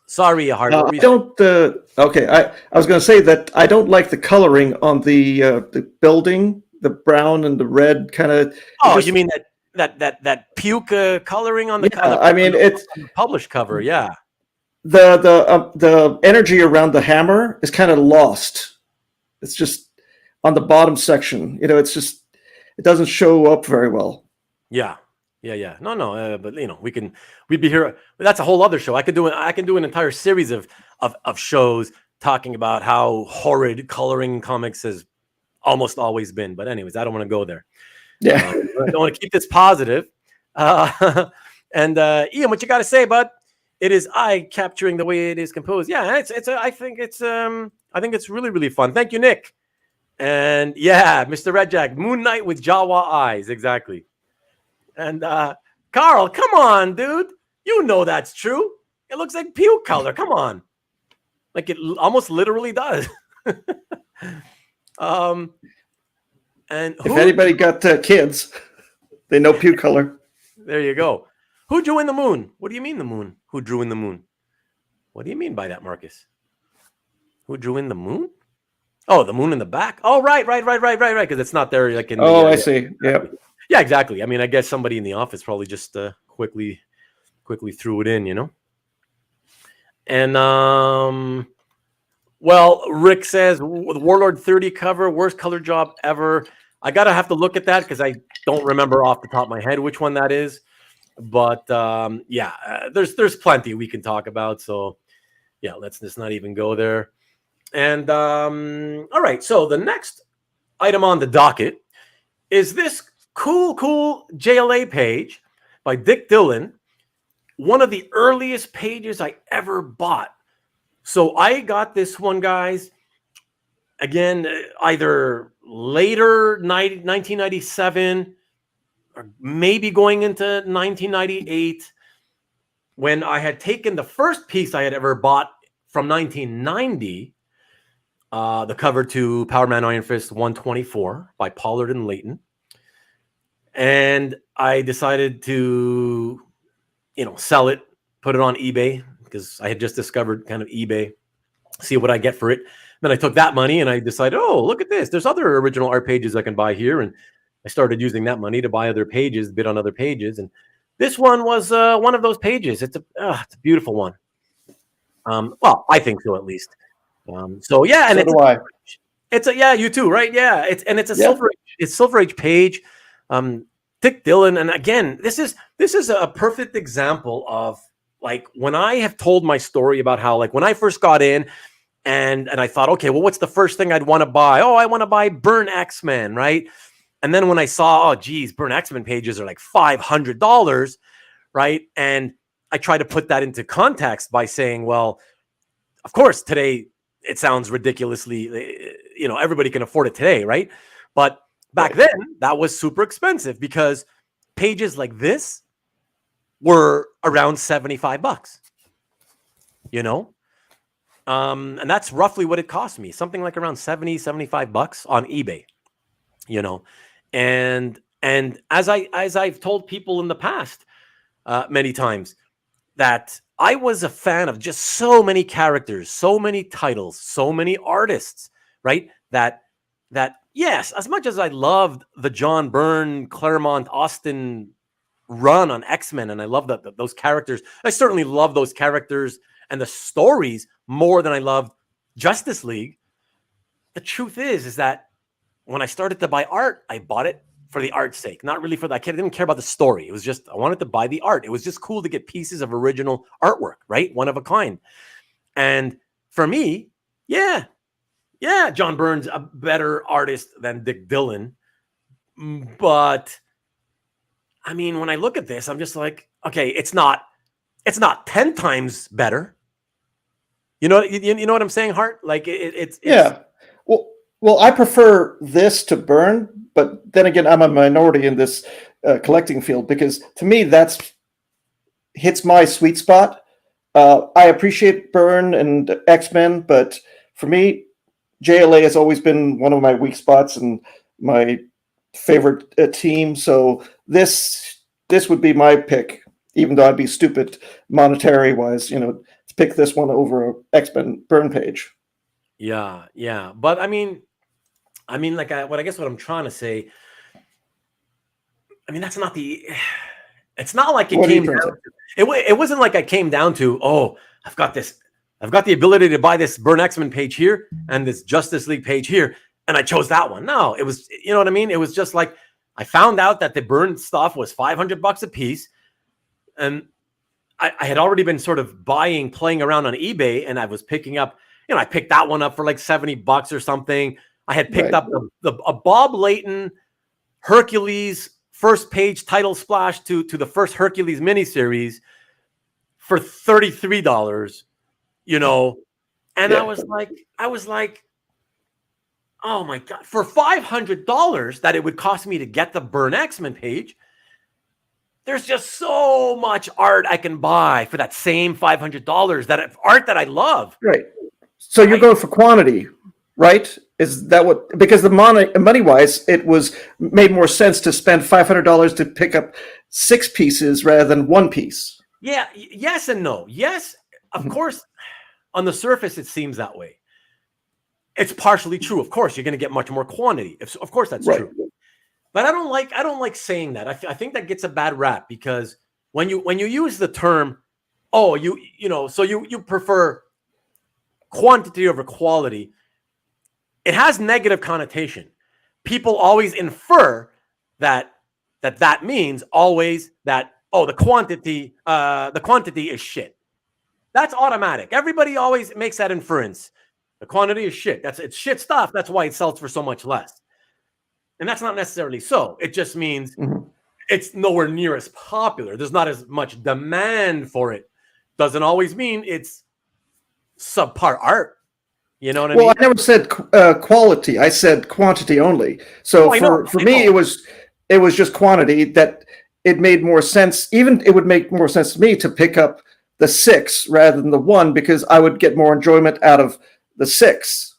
Sorry, Hart. I don't. Okay, I was going to say that I don't like the coloring on the building, the brown and the red kind of. Oh, you mean that puke coloring on the cover? I mean, it's published cover, yeah. The energy around the hammer is kind of lost. It's just on the bottom section. It's just it doesn't show up very well. Yeah. Yeah. No. But we'd be here. That's a whole other show. I could do an entire series of shows talking about how horrid coloring comics has almost always been. But anyways, I don't want to go there. Yeah. I want to keep this positive. And Ian, what you got to say, bud? It is eye capturing the way it is composed. Yeah, I think it's really, really fun. Thank you, Nick. And yeah, Mr. Red Jack, Moon Knight with Jawa eyes, exactly. And Carl, come on, dude. You know that's true. It looks like puke color. Come on. Like it almost literally does. And if anybody got kids, they know puke color. There you go. Who drew in the moon? What do you mean the moon? Who drew in the moon? What do you mean by that, Marcus? Who drew in the moon? Oh, the moon in the back. Oh, right. Because it's not there. Like in. I see. Yeah. Yeah, exactly. I mean, I guess somebody in the office probably just quickly threw it in, And well, Rick says Warlord 30 cover, worst color job ever. I gotta have to look at that because I don't remember off the top of my head which one that is. But there's plenty we can talk about. So yeah, let's just not even go there. And all right, so the next item on the docket is this cool JLA page by Dick Dillin, one of the earliest pages I ever bought. So I got this one, guys, again, either later 1997 or maybe going into 1998, when I had taken the first piece I had ever bought from 1990, the cover to Power Man Iron Fist 124 by Pollard and Layton. And I decided to, sell it, put it on eBay, because I had just discovered kind of eBay, see what I get for it. Then I took that money and I decided, oh, look at this. There's other original art pages I can buy here. And I started using that money to buy other pages, bid on other pages. And this one was one of those pages. It's a beautiful one. Well, I think so, at least. So yeah, and you too, right? Yeah, it's a Silver Age page. Dick Dillin, and again, this is a perfect example of like when I have told my story about how like when I first got in, and I thought, okay, well, what's the first thing I'd want to buy? Oh, I want to buy Burn X-Men, right? And then when I saw, oh, geez, Burn X-Men pages are like $500, right? And I try to put that into context by saying, well, of course, today it sounds ridiculously, everybody can afford it today, right? But back then, that was super expensive because pages like this were around $75, and that's roughly what it cost me, something like around $75 on eBay, and as I've told people in the past many times, that I was a fan of just so many characters, so many titles, so many artists, right? That yes, as much as I loved the John Byrne, Claremont, Austin run on X-Men, and I love those characters, I certainly love those characters and the stories more than I loved Justice League. The truth is that when I started to buy art, I bought it for the art's sake, not really for that. I didn't care about the story. It was just, I wanted to buy the art. It was just cool to get pieces of original artwork, right? One of a kind. And for me, yeah, John Byrne's a better artist than Dick Dillin. But I mean, when I look at this, I'm just like, okay, it's not 10 times better. You know what I'm saying, Hart? Like it's yeah. Well, I prefer this to Byrne, but then again, I'm a minority in this collecting field because to me that's hits my sweet spot. I appreciate Byrne and X-Men, but for me, JLA has always been one of my weak spots and my favorite team. So this would be my pick, even though I'd be stupid monetary wise, to pick this one over an X-Men Byrne page. Yeah. But I mean, like, what I'm trying to say, I mean, it's not like it came down to, it wasn't like I came down to, oh, I've got the ability to buy this Byrne X-Men page here and this Justice League page here, and I chose that one. No, it was, you know what I mean? It was just like, I found out that the burned stuff was $500 a piece. And I had already been sort of playing around on eBay, and I was picking up, I picked that one up for like $70 or something. I had picked up a Bob Layton Hercules first page title splash to the first Hercules miniseries for $33, and I was like, oh my God, for $500 that it would cost me to get the Burn X-Men page, there's just so much art I can buy for that same $500, art that I love. Right. So you're going for quantity, right? Is that what, because the money wise, it made more sense to spend $500 to pick up 6 pieces rather than 1 piece. Yeah. Yes and no. Yes. Of course, on the surface, it seems that way. It's partially true. Of course, you're going to get much more quantity. Of course, that's true. But I don't like saying that. I think that gets a bad rap, because when you use the term, so you prefer quantity over quality, it has negative connotation. People always infer that means always that, the quantity is shit. That's automatic. Everybody always makes that inference. The quantity is shit. It's shit stuff. That's why it sells for so much less. And that's not necessarily so. It just means it's nowhere near as popular. There's not as much demand for it. Doesn't always mean it's subpar art. You know what I mean? Well, I never said quality. I said quantity only. So for me, it was just quantity that it made more sense. Even it would make more sense to me to pick up the 6 rather than the 1, because I would get more enjoyment out of the 6.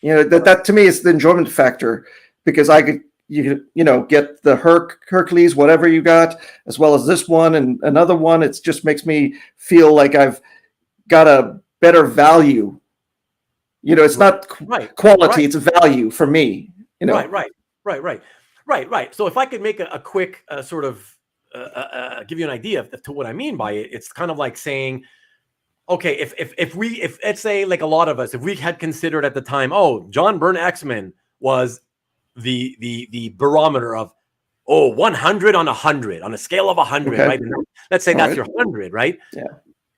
That to me is the enjoyment factor, because I could get the Hercules, whatever you got, as well as this one and another one. It just makes me feel like I've got a better value. It's not quality; it's a value for me. Right. So if I could make a quick sort of give you an idea to what I mean by it, it's kind of like saying, okay, if let's say, like a lot of us, if we had considered at the time, John Byrne X-Men was the barometer of 100 on 100 on a scale of 100, right? And let's say that's your 100, right? Yeah.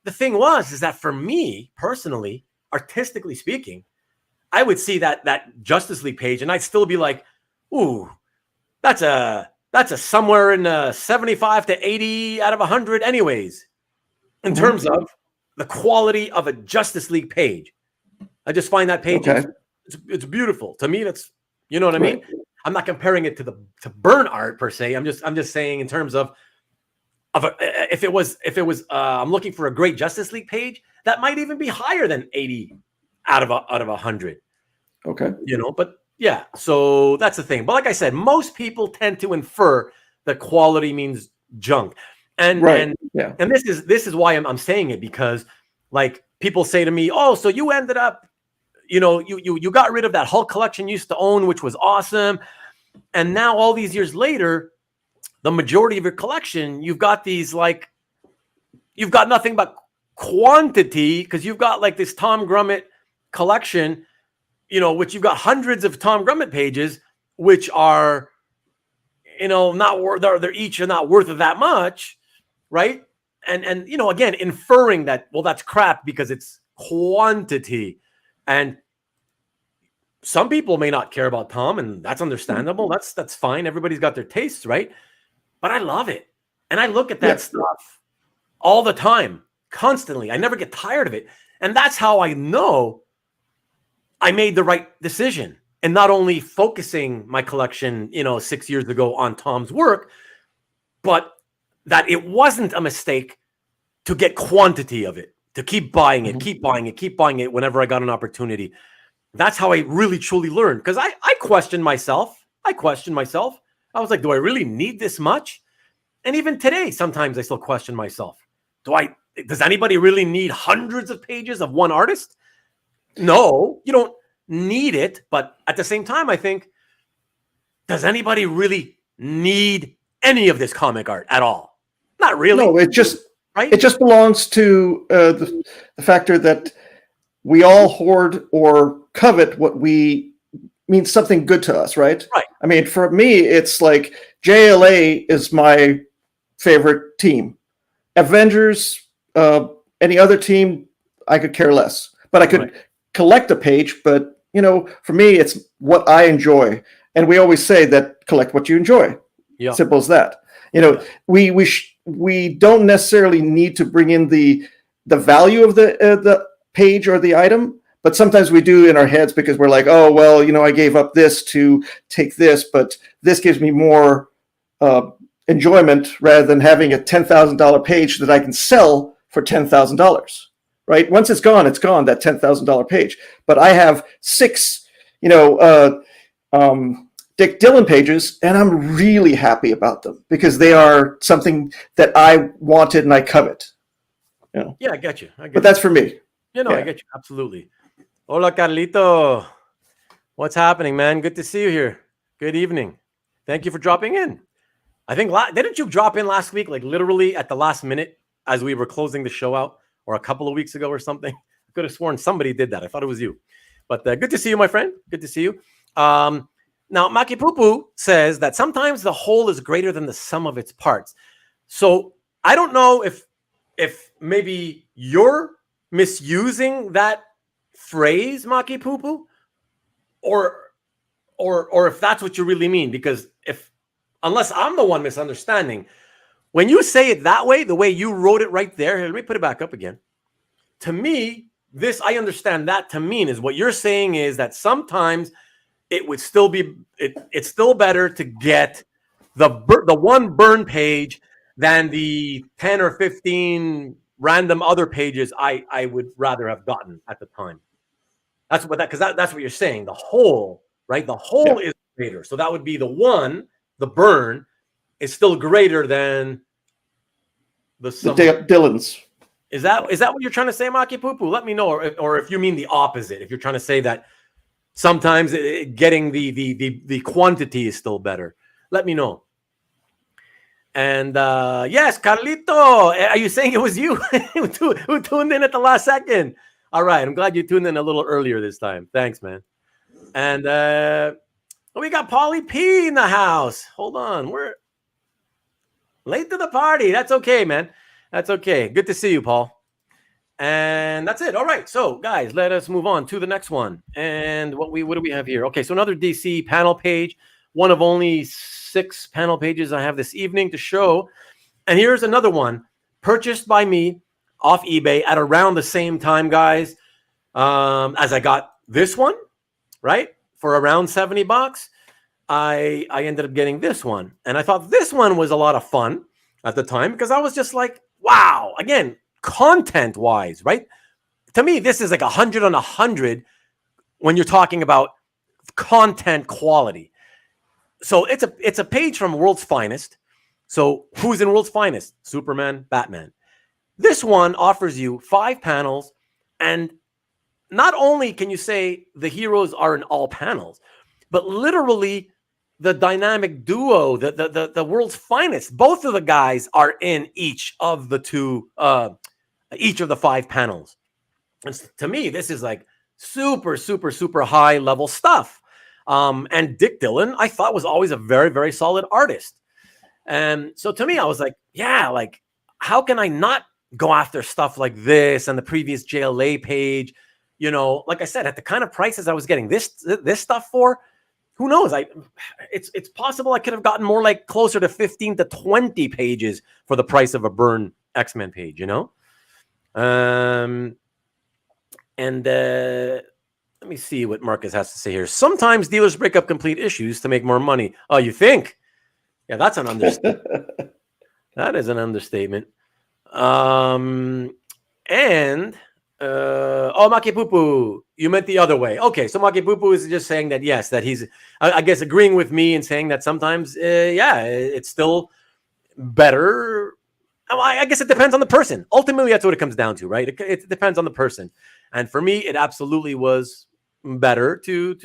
The thing is that for me personally, artistically speaking, I would see that Justice League page and I'd still be like, ooh, that's a somewhere in 75 to 80 out of 100 anyways, in terms of the quality of a Justice League page. I just find that page, it's beautiful. To me, that's, you know what I mean? I'm not comparing it to Byrne art per se. I'm just saying in terms of if it was I'm looking for a great Justice League page, that might even be higher than 80 out of 100. Okay. But yeah, so that's the thing. But like I said, most people tend to infer that quality means junk. And this is why I'm saying it, because like people say to me, so you ended up, you got rid of that Hulk collection you used to own, which was awesome. And now all these years later, the majority of your collection, you've got nothing but quantity, because you've got like this Tom Grummett collection, which you've got hundreds of Tom Grummett pages, which are, not worth, they're each are not worth that much. Right. And again, inferring that, well, that's crap because it's quantity. And some people may not care about Tom, and that's understandable. That's fine. Everybody's got their tastes, right? But I love it. And I look at that stuff all the time, constantly. I never get tired of it. And that's how I know I made the right decision. And not only focusing my collection, 6 years ago on Tom's work, but that it wasn't a mistake to get quantity of it, to keep buying it, keep buying it whenever I got an opportunity. That's how I really, truly learned. Because I questioned myself. I was like, do I really need this much? And even today, sometimes I still question myself. Does anybody really need hundreds of pages of one artist? No, you don't need it. But at the same time, I think, does anybody really need any of this comic art at all? Not really. No, it just belongs to the factor that we all hoard or covet what means something good to us, right? Right. I mean, for me, it's like JLA is my favorite team. Avengers, any other team, I could care less. But I could collect a page. But, for me, it's what I enjoy. And we always say that collect what you enjoy. Yeah. Simple as that. We don't necessarily need to bring in the value of the page or the item, but sometimes we do in our heads because we're like, oh, well, I gave up this to take this, but this gives me more enjoyment rather than having a $10,000 page that I can sell for $10,000, right? Once it's gone, that $10,000 page. But I have 6, Dick Dillin pages, and I'm really happy about them because they are something that I wanted and I covet. Yeah, I get you. But that's for me. I get you. Absolutely. Hola, Carlito. What's happening, man? Good to see you here. Good evening. Thank you for dropping in. I think, didn't you drop in last week, like literally at the last minute as we were closing the show out, or a couple of weeks ago or something? I could have sworn somebody did that. I thought it was you. But good to see you, my friend. Good to see you. Now, Maki Poo says that sometimes the whole is greater than the sum of its parts. So I don't know if maybe you're misusing that phrase, Maki Poo, or if that's what you really mean. Because unless I'm the one misunderstanding, when you say it that way, the way you wrote it right there, here, let me put it back up again. To me, I understand that to mean is what you're saying is that sometimes it would still be it's still better to get the one burn page than the 10 or 15 random other pages I would rather have gotten at the time. That's what you're saying. The whole, right? The whole is greater. So that would be the burn is still greater than the Dillins. Is that what you're trying to say, Maki Poo? Let me know, or if you mean the opposite. If you're trying to say that sometimes getting the quantity is still better, let me know. And yes, Carlito, are you saying it was you who tuned in at the last second? All right, I'm glad you tuned in a little earlier this time. Thanks, man. And we got Paulie P in the house. Hold on, we're late to the party. That's okay, man. That's okay. Good to see you, Paul. And that's it. All right. So, guys, let us move on to the next one. And what do we have here? Okay, so another DC panel page. One of only 6 panel pages I have this evening to show. And here's another one purchased by me off eBay at around the same time, guys, as I got this one, right? For around $70. I ended up getting this one. And I thought this one was a lot of fun at the time because I was just like, wow, again, content-wise, right? To me, this is like 100 on 100 when you're talking about content quality. So it's a page from World's Finest. So who's in World's Finest? Superman, Batman. This one offers you 5 panels, and not only can you say the heroes are in all panels, but literally the dynamic duo, the World's Finest, both of the guys are in each of the 5 panels. And to me, this is like super, super, super high level stuff. And Dick Dillin, I thought, was always a very, very solid artist. And so to me, I was like, yeah, like, how can I not go after stuff like this and the previous JLA page? Like I said, at the kind of prices I was getting this stuff for, who knows? It's possible I could have gotten more like closer to 15 to 20 pages for the price of a Burn X-Men page, And let me see what Marcus has to say here. Sometimes dealers break up complete issues to make more money. Oh, you think? Yeah, that's an understatement. That is an understatement. Maki Poo, you meant the other way. Okay, so Maki Poo is just saying that, yes, that he's, I guess, agreeing with me and saying that sometimes, it's still better. I guess it depends on the person. Ultimately, that's what it comes down to, right? It depends on the person. And for me, it absolutely was better to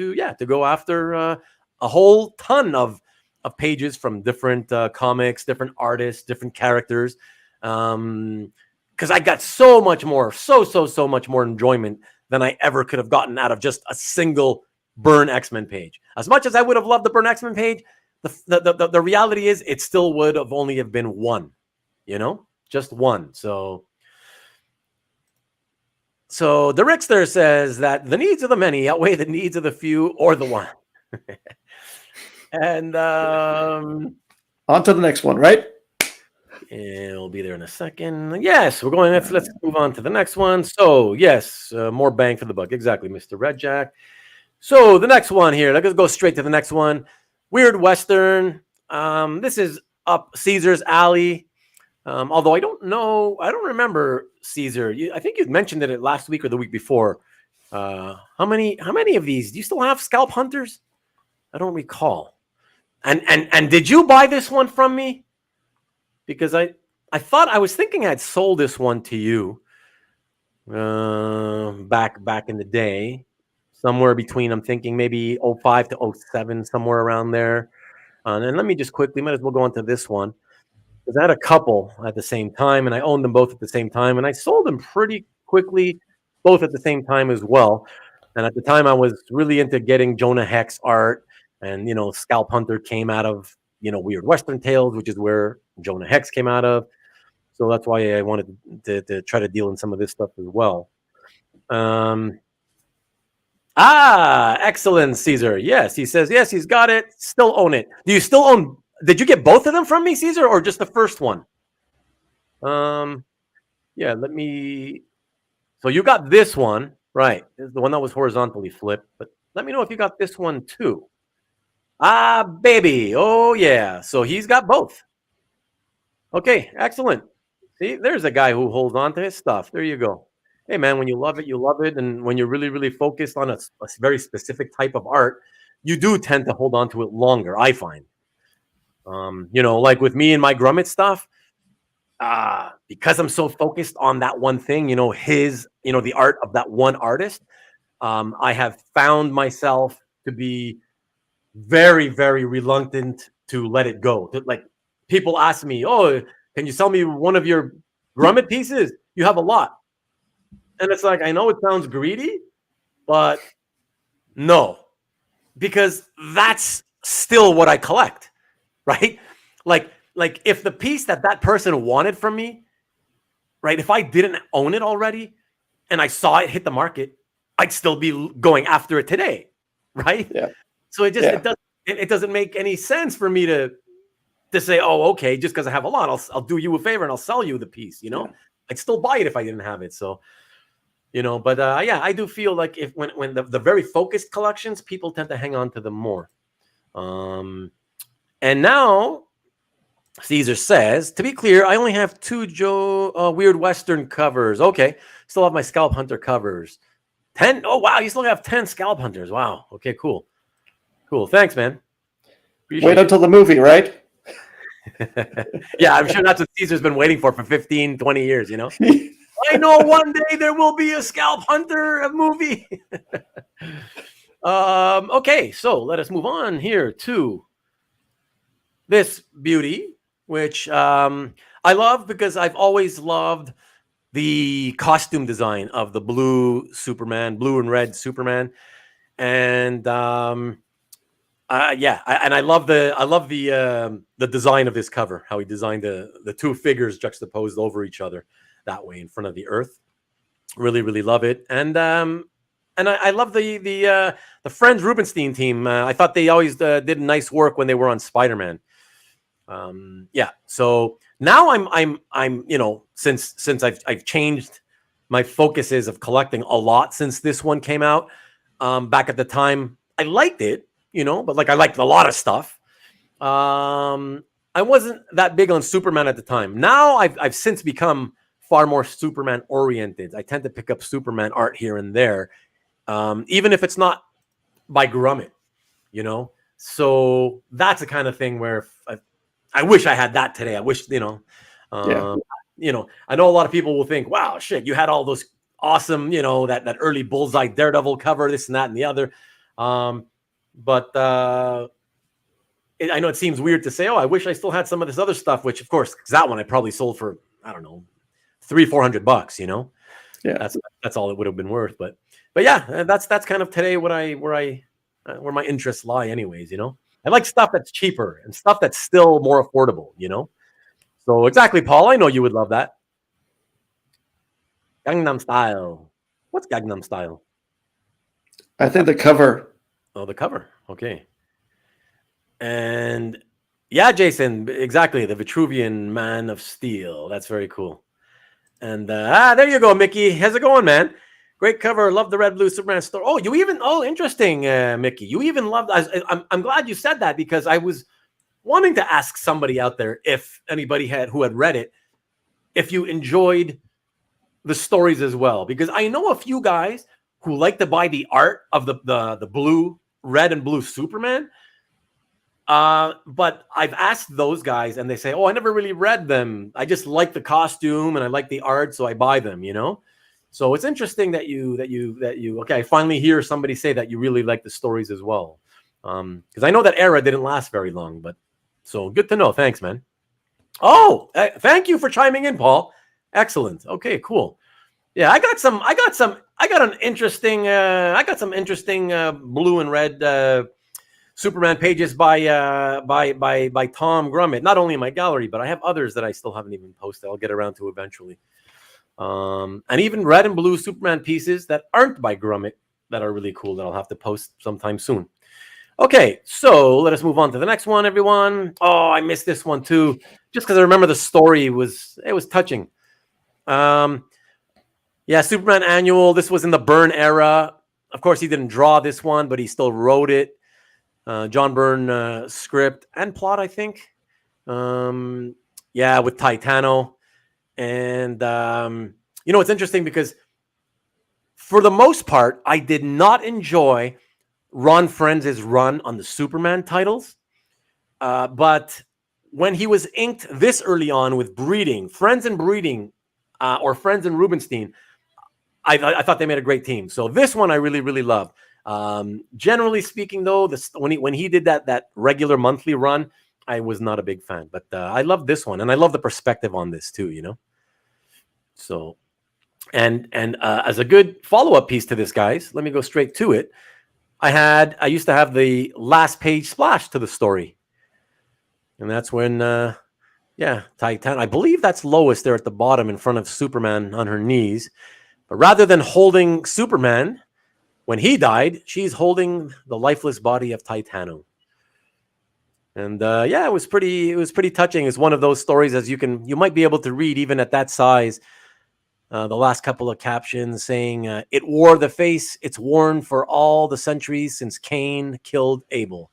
go after a whole ton of pages from different comics, different artists, different characters. Because I got so much more, so much more enjoyment than I ever could have gotten out of just a single Burn X-Men page. As much as I would have loved the Burn X-Men page, the reality is it still would have only have been one, just one. So the Rickster says that the needs of the many outweigh the needs of the few or the one. And on to the next one, right? It'll be there in a second. Yes, we're going. Let's move on to the next one. So yes, more bang for the buck. Exactly, Mr. Red Jack. So the next one here. Let's go straight to the next one. Weird Western. This is up Caesar's alley. Although I don't know, I don't remember Caesar. I think you mentioned it last week or the week before. How many of these do you still have? Scalphunters? I don't recall. And did you buy this one from me? Because I thought I was thinking I'd sold this one to you back in the day, somewhere between, I'm thinking maybe 05 to 07, somewhere around there. And let me just quickly, might as well go on to this one, because I had a couple at the same time, and I owned them both at the same time, and I sold them pretty quickly, both at the same time as well. And at the time, I was really into getting Jonah Hex art, and Scalphunter came out of Weird Western Tales, which is where Jonah Hex came out of. So that's why I wanted to try to deal in some of this stuff as well. Excellent, Caesar. Yes, he says, yes, he's got it. Still own it. Do you still own? Did you get both of them from me, Caesar, or just the first one? Yeah, let me. So you got this one, right? This is the one that was horizontally flipped. But let me know if you got this one too. Baby. Oh, yeah. So he's got both. Okay, excellent. See, there's a guy who holds on to his stuff. There you go. Hey, man, when you love it, you love it. And when you're really, really focused on a very specific type of art, you do tend to hold on to it longer, I find. Like with me and my Grummet stuff, because I'm so focused on that one thing, the art of that one artist, I have found myself to be very, very reluctant to let it go. Like, people ask me, oh, can you sell me one of your Grummet pieces? You have a lot. And it's like, I know it sounds greedy, but no, because that's still what I collect, right? Like if the piece that person wanted from me, right, if I didn't own it already and I saw it hit the market, I'd still be going after it today, right? Yeah. So it doesn't make any sense for me to say, oh, okay, just because I have a lot, I'll do you a favor and I'll sell you the piece. Yeah. I'd still buy it if I didn't have it. So, but yeah, I do feel like when the very focused collections, people tend to hang on to them more. And now Caesar says, to be clear, I only have 2 Weird Western covers. Okay, still have my Scalphunter covers. 10. Oh wow, you still have 10 Scalphunters. Wow. Okay, cool. Thanks, man. Wait until the movie, right? Yeah, I'm sure that's what Caesar's been waiting for 15, 20 years, I know one day there will be a Scalphunter movie. Okay, so let us move on here to this beauty, which I love because I've always loved the costume design of the blue and red Superman. And I love the design of this cover, how he designed the 2 figures juxtaposed over each other that way in front of the Earth. Really, really love it. And I love the Frenz Rubinstein team. I thought they always did nice work when they were on Spider-Man. So now I'm since I've changed my focuses of collecting a lot since this one came out. Back at the time, I liked it. But like I liked a lot of stuff. I wasn't that big on Superman at the time. Now I've since become far more Superman oriented. I tend to pick up Superman art here and there, even if it's not by Grummet, So that's the kind of thing where I wish I had that today. I wish, I know a lot of people will think, wow, shit, you had all those awesome, that early Bullseye Daredevil cover, this and that and the other. But I know it seems weird to say, oh, I wish I still had some of this other stuff, which of course, that one I probably sold for, I don't know, $300-400, Yeah. That's all it would have been worth. But yeah, that's kind of today where my interests lie anyways, I like stuff that's cheaper and stuff that's still more affordable, So exactly, Paul. I know you would love that. Gangnam Style. What's Gangnam Style? I think the cover. Oh, the cover. Okay. And yeah, Jason, exactly. The Vitruvian Man of Steel. That's very cool. And there you go, Mickey. How's it going, man? Great cover. Love the red blue Superman story. Oh, interesting, Mickey. You even loved. I'm glad you said that because I was wanting to ask somebody out there if anybody who had read it, if you enjoyed the stories as well, because I know a few guys who like to buy the art of the blue, red and blue Superman. But I've asked those guys and they say, I never really read them. I just like the costume and I like the art, so I buy them, So it's interesting that you I finally hear somebody say that you really like the stories as well. Because I know that era didn't last very long, but so good to know. Thanks, man. Thank you for chiming in, Paul. Excellent. Okay, cool. Yeah, I got some interesting blue and red Superman pages by Tom Grummett. Not only in my gallery, but I have others that I still haven't even posted. I'll get around to eventually. And even red and blue Superman pieces that aren't by Grummett that are really cool that I'll have to post sometime soon. Okay, so let us move on to the next one, everyone. Oh, I missed this one too, just because I remember the story was touching. Yeah, Superman Annual. This was in the Byrne era. Of course, he didn't draw this one, but he still wrote it. John Byrne script and plot, I think. Yeah, with Titano. And, it's interesting because for the most part, I did not enjoy Ron Frenz's run on the Superman titles. But when he was inked this early on with Frenz and or Frenz and Rubinstein, I thought they made a great team. So this one I really, really loved. Generally speaking, though, when he did that regular monthly run, I was not a big fan. But I love this one, and I love the perspective on this too. So, and as a good follow-up piece to this, guys, let me go straight to it. I used to have the last page splash to the story, and that's when Titan. I believe that's Lois there at the bottom in front of Superman on her knees. But rather than holding Superman when he died, she's holding the lifeless body of Titano. And it was pretty touching. It's one of those stories as you might be able to read even at that size. The last couple of captions saying, "It wore the face it's worn for all the centuries since Cain killed Abel.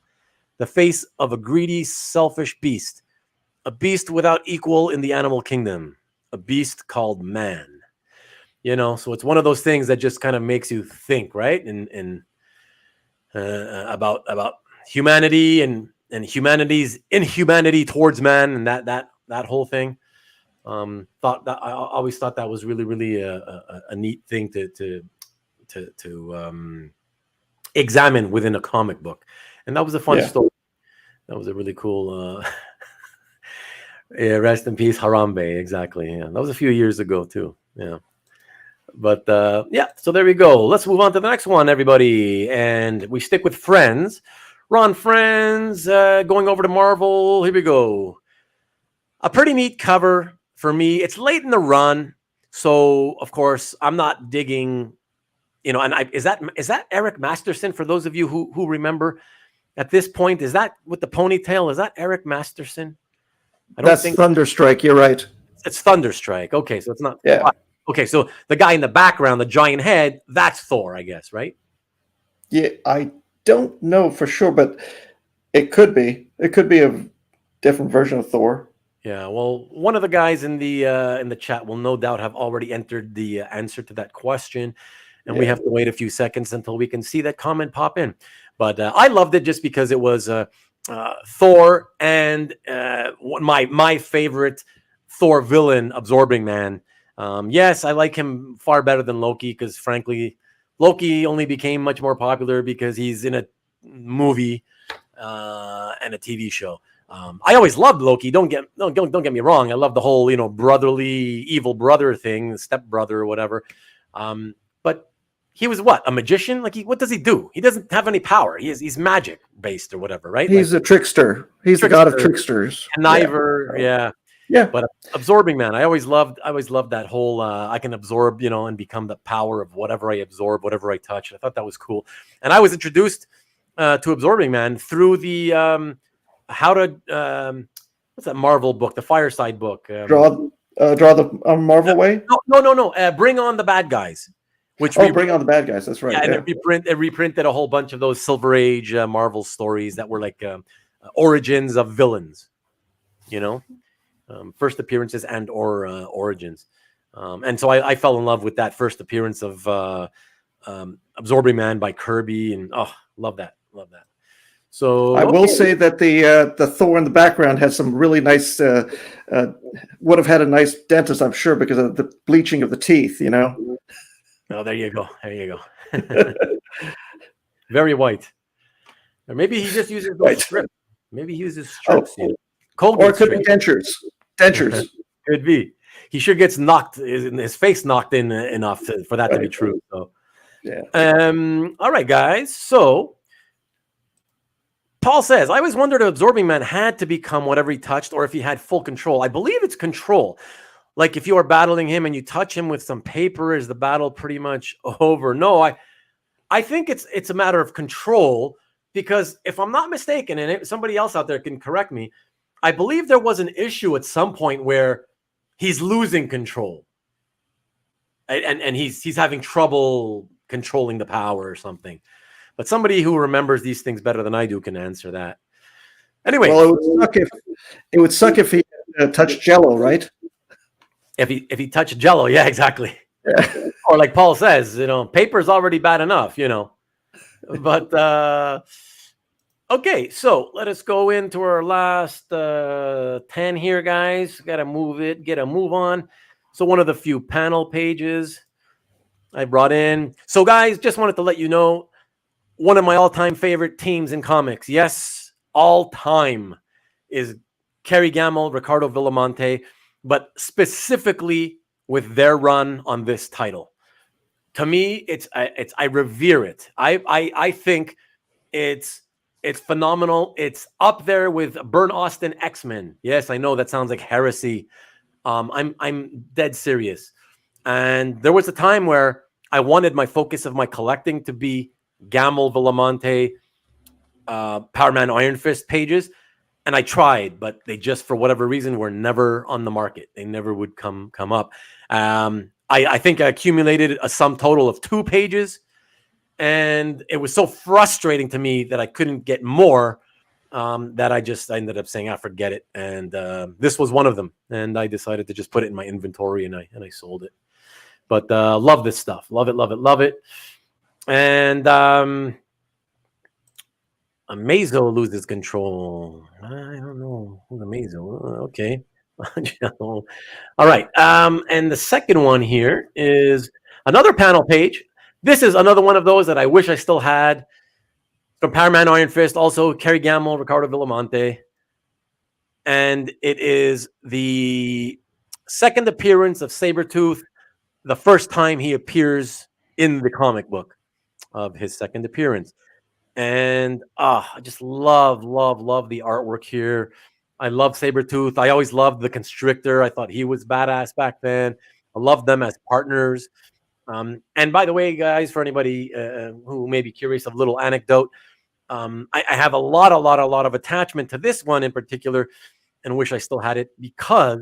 The face of a greedy, selfish beast. A beast without equal in the animal kingdom. A beast called man." So it's one of those things that just kind of makes you think, right? And about humanity and humanity's inhumanity towards man and that whole thing. I always thought that was really, really a neat thing to examine within a comic book, and that was a fun story. That was a really cool. Rest in peace, Harambe. Exactly. Yeah, that was a few years ago too. Yeah. But so there we go. Let's move on to the next one, everybody. And we stick with Frenz. Ron Frenz going over to Marvel. Here we go. A pretty neat cover for me. It's late in the run. So, of course, I'm not digging, and is that Eric Masterson for those of you who remember at this point? Is that with the ponytail? Is that Eric Masterson? That's Thunderstrike. You're right. It's Thunderstrike. Okay, so it's not. Yeah. Okay, so the guy in the background, the giant head, that's Thor, I guess, right? Yeah, I don't know for sure, but it could be. It could be a different version of Thor. Yeah, well, one of the guys in the chat will no doubt have already entered the answer to that question, and we have to wait a few seconds until we can see that comment pop in. But I loved it just because it was Thor and my favorite Thor villain, Absorbing Man. Yes, I like him far better than Loki because, frankly, Loki only became much more popular because he's in a movie and a TV show. I always loved Loki. Don't get me wrong. I love the whole brotherly evil brother thing, step brother or whatever. But he was what, a magician? Like, what does he do? He doesn't have any power. He's magic based or whatever, right? He's a trickster. He's the god of tricksters. Conniver, yeah. Yeah. But absorbing man, I always loved that whole I can absorb, and become the power of whatever I absorb, whatever I touch. I thought that was cool. And I was introduced to absorbing man through the how to what's that Marvel book, the Fireside book? Draw the Marvel way? No. Bring on the bad guys. Bring on the bad guys. That's right. Yeah, and it reprinted a whole bunch of those Silver Age Marvel stories that were like origins of villains, first appearances and or origins. And so I fell in love with that first appearance of Absorbing Man by Kirby, and love that. So I will say that the Thor in the background has some really nice. Would have had a nice dentist, I'm sure, because of the bleaching of the teeth. Oh, there you go. Very white. Or maybe he just uses those strips. Maybe he uses strips. Or it could be dentures. Could be. He sure gets his face knocked in enough for that to be true. So, yeah. All right, guys. So, Paul says, I always wondered if Absorbing Man had to become whatever he touched or if he had full control. I believe it's control. Like if you are battling him and you touch him with some paper, is the battle pretty much over? No, I think it's a matter of control, because if I'm not mistaken, and somebody else out there can correct me, I believe there was an issue at some point where he's losing control, and he's having trouble controlling the power or something. But somebody who remembers these things better than I do can answer that. Anyway, well, it would suck if he touched Jello, right? If he touched Jello, yeah, exactly. Yeah. Or like Paul says, paper's already bad enough, But okay, so let us go into our last 10 here, guys. Got to get a move on. So one of the few panel pages I brought in. So guys, just wanted to let you know, one of my all-time favorite teams in comics, yes, all-time, is Kerry, Gammill, Ricardo, Villamonte, but specifically with their run on this title. To me, it's I revere it. I think it's phenomenal. It's up there with Byrne Austin X-Men. Yes, I know that sounds like heresy. I'm dead serious. And there was a time where I wanted my focus of my collecting to be Gammill, Villamonte, Power Man, Iron Fist pages. And I tried, but they just, for whatever reason, were never on the market. They never would come up. I think I accumulated a sum total of 2 pages. And it was so frustrating to me that I couldn't get more that I ended up saying, forget it. And this was one of them. And I decided to just put it in my inventory, and I sold it. But love this stuff. Love it. And Amazo loses control. I don't know who's Amazo. Okay. All right. And the second one here is another panel page. This is another one of those that I wish I still had, from Power Man, Iron Fist, also Kerry, Gammill, Ricardo, Villamonte. And it is the second appearance of Sabretooth, the first time he appears in the comic book of his second appearance. And I just love the artwork here. I love Sabretooth. I always loved the Constrictor. I thought he was badass back then. I loved them as partners. And by the way, guys, for anybody who may be curious of a little anecdote, I have a lot of attachment to this one in particular, and wish I still had it, because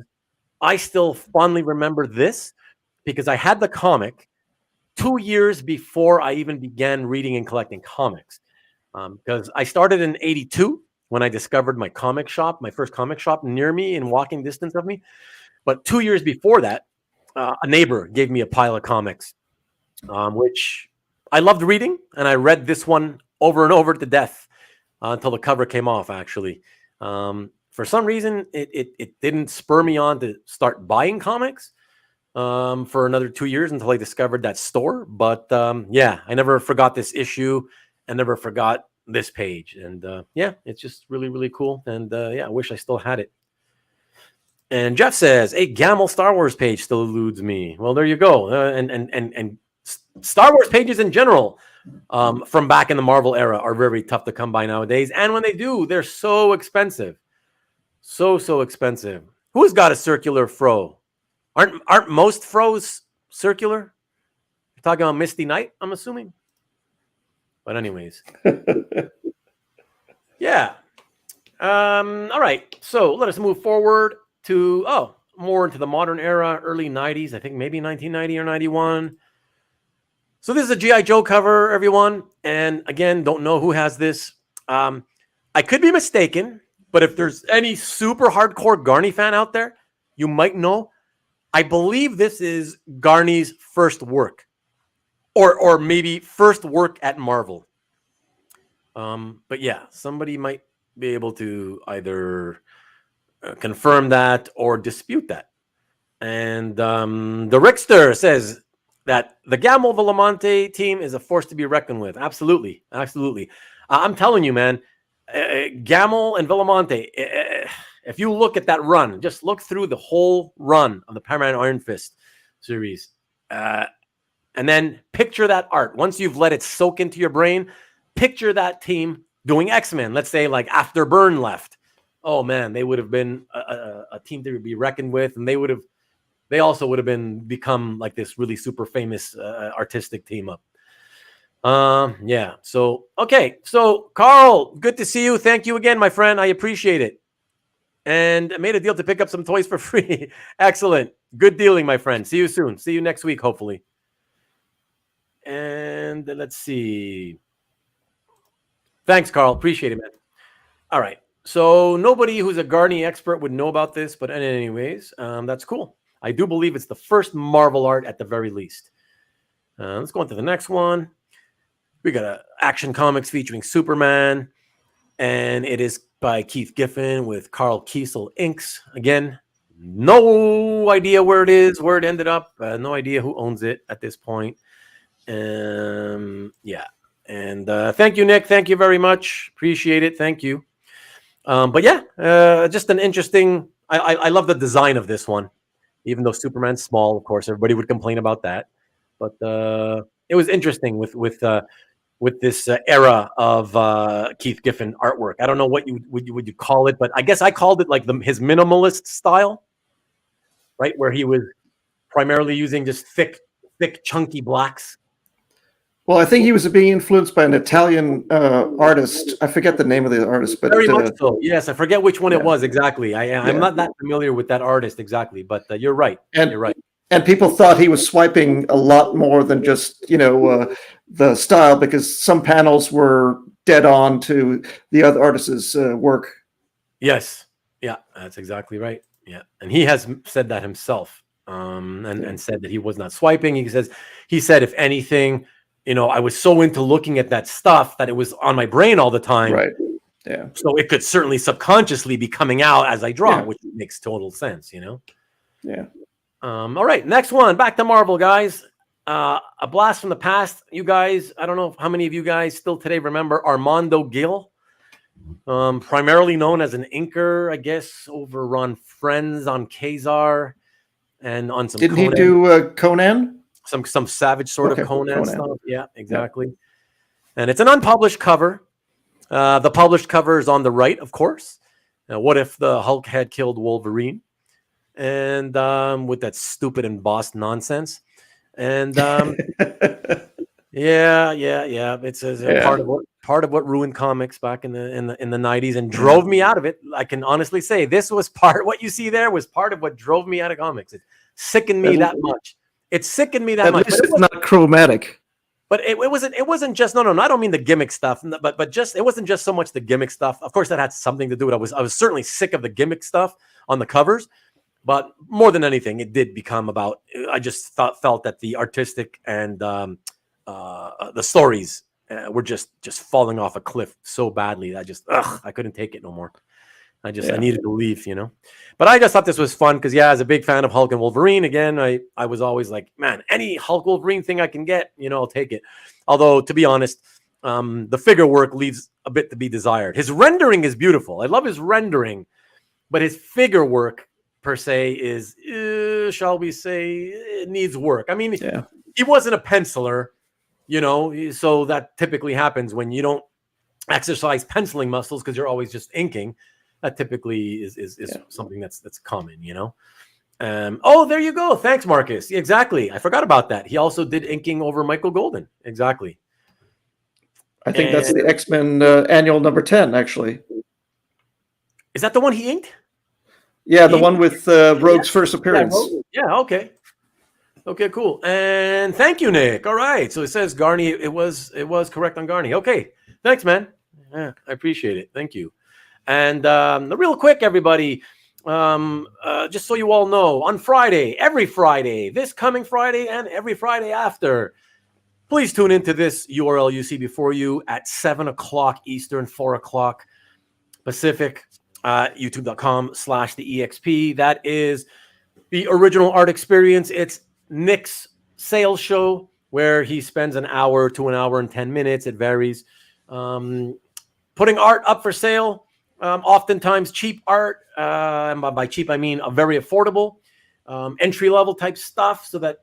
I still fondly remember this, because I had the comic 2 years before I even began reading and collecting comics. Because I started in '82 when I discovered my comic shop, my first comic shop near me in walking distance of me. But 2 years before that, a neighbor gave me a pile of comics, which I loved reading, and I read this one over and over to death until the cover came off, actually. For some reason, it didn't spur me on to start buying comics for another 2 years until I discovered that store. But yeah, I never forgot this issue. I never forgot this page. And yeah, it's just really cool. And yeah, I wish I still had it. And Jeff says, a Gammill Star Wars page still eludes me. Well, there you go. And Star Wars pages in general from back in the Marvel era are very tough to come by nowadays. And when they do, they're so expensive. So expensive. Who's got a circular fro? Aren't most fros circular? You're talking about Misty Knight, I'm assuming. But anyways. Yeah. All right. So let us move forward to more into the modern era, early 90s. I think maybe 1990 or 91. So this is a G.I. Joe cover, everyone. And again, don't know who has this. I could be mistaken, but if there's any super hardcore Garney fan out there, you might know. I believe this is Garney's first work, or maybe first work at Marvel. But yeah, somebody might be able to either confirm that or dispute that. And the Rickster says that the Gammill Villamonte team is a force to be reckoned with. Absolutely. I'm telling you, man, Gammill and Villamonte, if you look at that run, just look through the whole run of the Paramount Iron Fist series, and then picture that art. Once you've let it soak into your brain, picture that team doing X-Men, let's say like after Byrne left. Oh man, they would have been a team to be reckoned with, and they also would have become like this really super famous artistic team up. Yeah. So okay. So Carl, good to see you. Thank you again, my friend. I appreciate it. And I made a deal to pick up some toys for free. Excellent. Good dealing, my friend. See you soon. See you next week, hopefully. And let's see. Thanks, Carl. Appreciate it, man. All right. So nobody who's a Garney expert would know about this, but anyways, that's cool. I do believe it's the first Marvel art at the very least. Let's go on to the next one. We got a Action Comics featuring Superman, and it is by Keith Giffen with Carl Kiesel inks. Again, no idea where it is, where it ended up. No idea who owns it at this point. Yeah. And thank you, Nick. Thank you very much. Appreciate it. Thank you. But yeah, just an interesting. I love the design of this one, even though Superman's small. Of course, everybody would complain about that. But it was interesting with this era of Keith Giffen artwork. I don't know what you would call it, but I guess I called it like his minimalist style, right, where he was primarily using just thick, chunky blacks. Well, I think he was being influenced by an Italian artist. I forget the name of the artist, but very much so. Yes, I forget which one it was exactly. I'm not that familiar with that artist exactly, but you're right. You're right. And people thought he was swiping a lot more than just the style, because some panels were dead on to the other artist's work. Yes, yeah, that's exactly right. Yeah, and he has said that himself, and said that he was not swiping. He said if anything, I was so into looking at that stuff that it was on my brain all the time. Right. Yeah. So it could certainly subconsciously be coming out as I draw, which makes total sense, Yeah. All right, next one. Back to Marvel, guys. A blast from the past. You guys, I don't know how many of you guys still today remember Armando Gil, primarily known as an inker, I guess, over on Frenz, on Kazar, and on some. Didn't Conan. He do Conan? Some savage sort of Conan stuff. Yeah, exactly. Yeah. And it's an unpublished cover. The published cover is on the right, of course. Now, what if the Hulk had killed Wolverine? And with that stupid embossed nonsense. And yeah. It's part of what ruined comics back in the 90s and drove me out of it. I can honestly say this was what you see there was part of what drove me out of comics. It sickened me that much. It sickened me that much. At least it's not chromatic. But it wasn't just no. I don't mean the gimmick stuff, but just it wasn't just so much the gimmick stuff. Of course, that had something to do with it. I was certainly sick of the gimmick stuff on the covers, but more than anything, it did become about. I just felt that the artistic and the stories were just falling off a cliff so badly that I couldn't take it no more. I needed to leave, But I just thought this was fun because, as a big fan of Hulk and Wolverine, again, I was always like, man, any Hulk Wolverine thing I can get, I'll take it. Although, to be honest, the figure work leaves a bit to be desired. His rendering is beautiful. I love his rendering, but his figure work, per se, is, shall we say, it needs work. I mean, he wasn't a penciler, so that typically happens when you don't exercise penciling muscles because you're always just inking. That typically is something that's common, Oh, there you go. Thanks, Marcus. Exactly. I forgot about that. He also did inking over Michael Golden. Exactly. I think that's the X-Men annual number 10, actually. Is that the one he inked? Yeah, the one with Rogue's first appearance. Yeah, okay. Okay, cool. And thank you, Nick. All right. So it says Garney. It was correct on Garney. Okay. Thanks, man. Yeah, I appreciate it. Thank you. And real quick, everybody, just so you all know, on Friday, every Friday, this coming Friday and every Friday after, please tune into this URL you see before you at 7 o'clock Eastern, 4 o'clock Pacific, youtube.com/theexp. That is the original art experience. It's Nick's sales show where he spends an hour to an hour and 10 minutes. It varies. Putting art up for sale, oftentimes cheap art. And by cheap, I mean a very affordable, entry-level type stuff so that,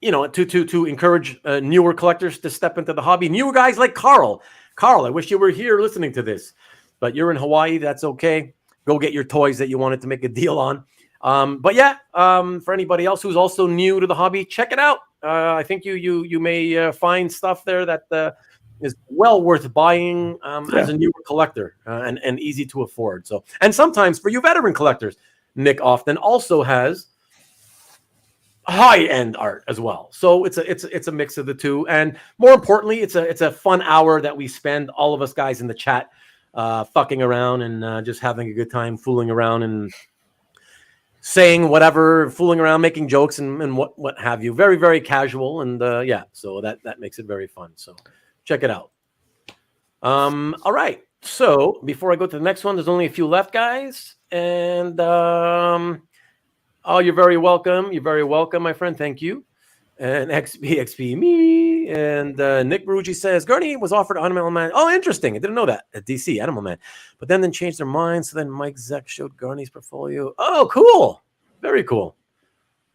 to encourage newer collectors to step into the hobby. Newer guys like Carl. Carl, I wish you were here listening to this, but you're in Hawaii. That's okay. Go get your toys that you wanted to make a deal on. For anybody else who's also new to the hobby, check it out. I think you may find stuff there that is well worth buying as a newer collector and easy to afford. So, and sometimes for you veteran collectors, Nick often also has high-end art as well. So it's a mix of the two, and more importantly, it's a fun hour that we spend, all of us guys in the chat, fucking around and just having a good time, fooling around and saying whatever, fooling around, making jokes and what have you. Very, very casual, and so that makes it very fun. So check it out. All right. So before I go to the next one, there's only a few left, guys, and oh, you're very welcome. You're very welcome, my friend. Thank you. And XP me. And Nick Beruggi says, Garney was offered Animal Man. Oh, interesting. I didn't know that at DC, Animal Man. But then changed their minds. So then Mike Zeck showed Garney's portfolio. Oh, cool. Very cool.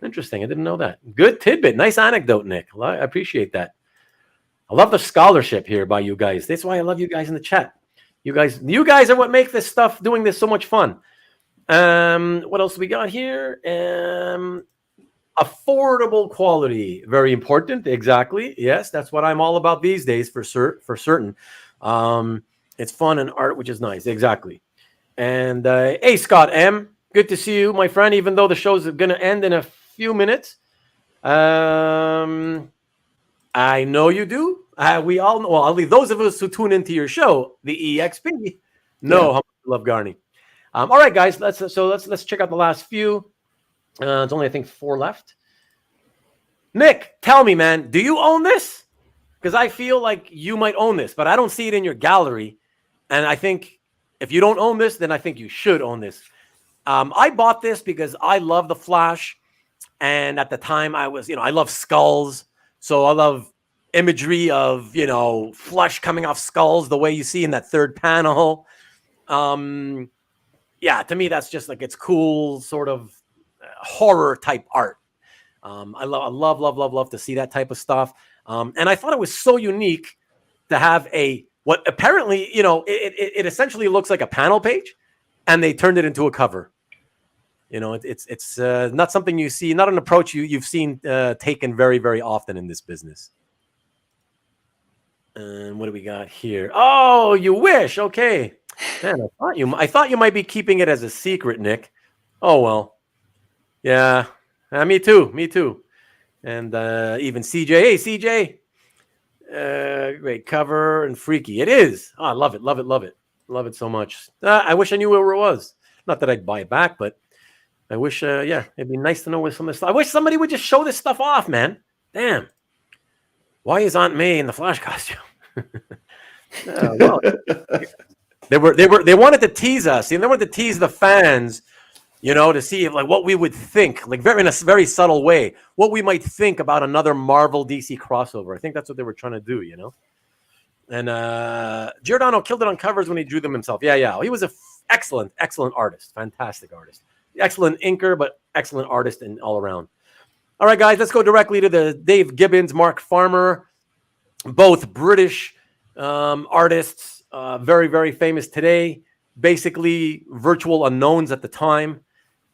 Interesting. I didn't know that. Good tidbit. Nice anecdote, Nick. I appreciate that. I love the scholarship here by you guys. That's why I love you guys in the chat. You guys are what make this stuff, doing this so much fun. What else we got here? Affordable quality, very important. Exactly. Yes, that's what I'm all about these days for certain. It's fun and art, which is nice. Exactly. And hey, Scott M, good to see you, my friend. Even though the show's going to end in a few minutes, I know you do. We all know. Well, at least those of us who tune into your show, the EXP, know how much I love Garney. All right, guys. Let's check out the last few. It's only, I think, 4 left. Nick, tell me, man, do you own this? Because I feel like you might own this, but I don't see it in your gallery. And I think if you don't own this, then I think you should own this. I bought this because I love the Flash, and at the time I was, I love skulls, so I love imagery of flesh coming off skulls, the way you see in that third panel. Yeah, to me, that's just like, it's cool, sort of horror type art. I love to see that type of stuff. And I thought it was so unique to have what apparently, it essentially looks like a panel page, and they turned it into a cover. It's not something you see, not an approach you've seen taken very, very often in this business. And what do we got here? Oh, you wish. Okay. Man, I thought you might be keeping it as a secret, Nick. Oh, well. Yeah. Me too. And even CJ. Hey, CJ. Great cover and freaky. It is. Oh, I love it. Love it so much. I wish I knew where it was. Not that I'd buy it back, but I wish, it'd be nice to know where some of this stuff. I wish somebody would just show this stuff off, man. Damn. Why is Aunt May in the Flash costume? Well, they wanted to tease us, and they wanted to tease the fans, to see if, like, what we would think, like, in a very subtle way, what we might think about another Marvel DC crossover. I think that's what they were trying to do, And Giordano killed it on covers when he drew them himself. Yeah. He was an excellent artist, fantastic artist, excellent inker, but excellent artist and all around. All right, guys, let's go directly to the Dave Gibbons, Mark Farmer, both British artists, very, very famous today, basically virtual unknowns at the time.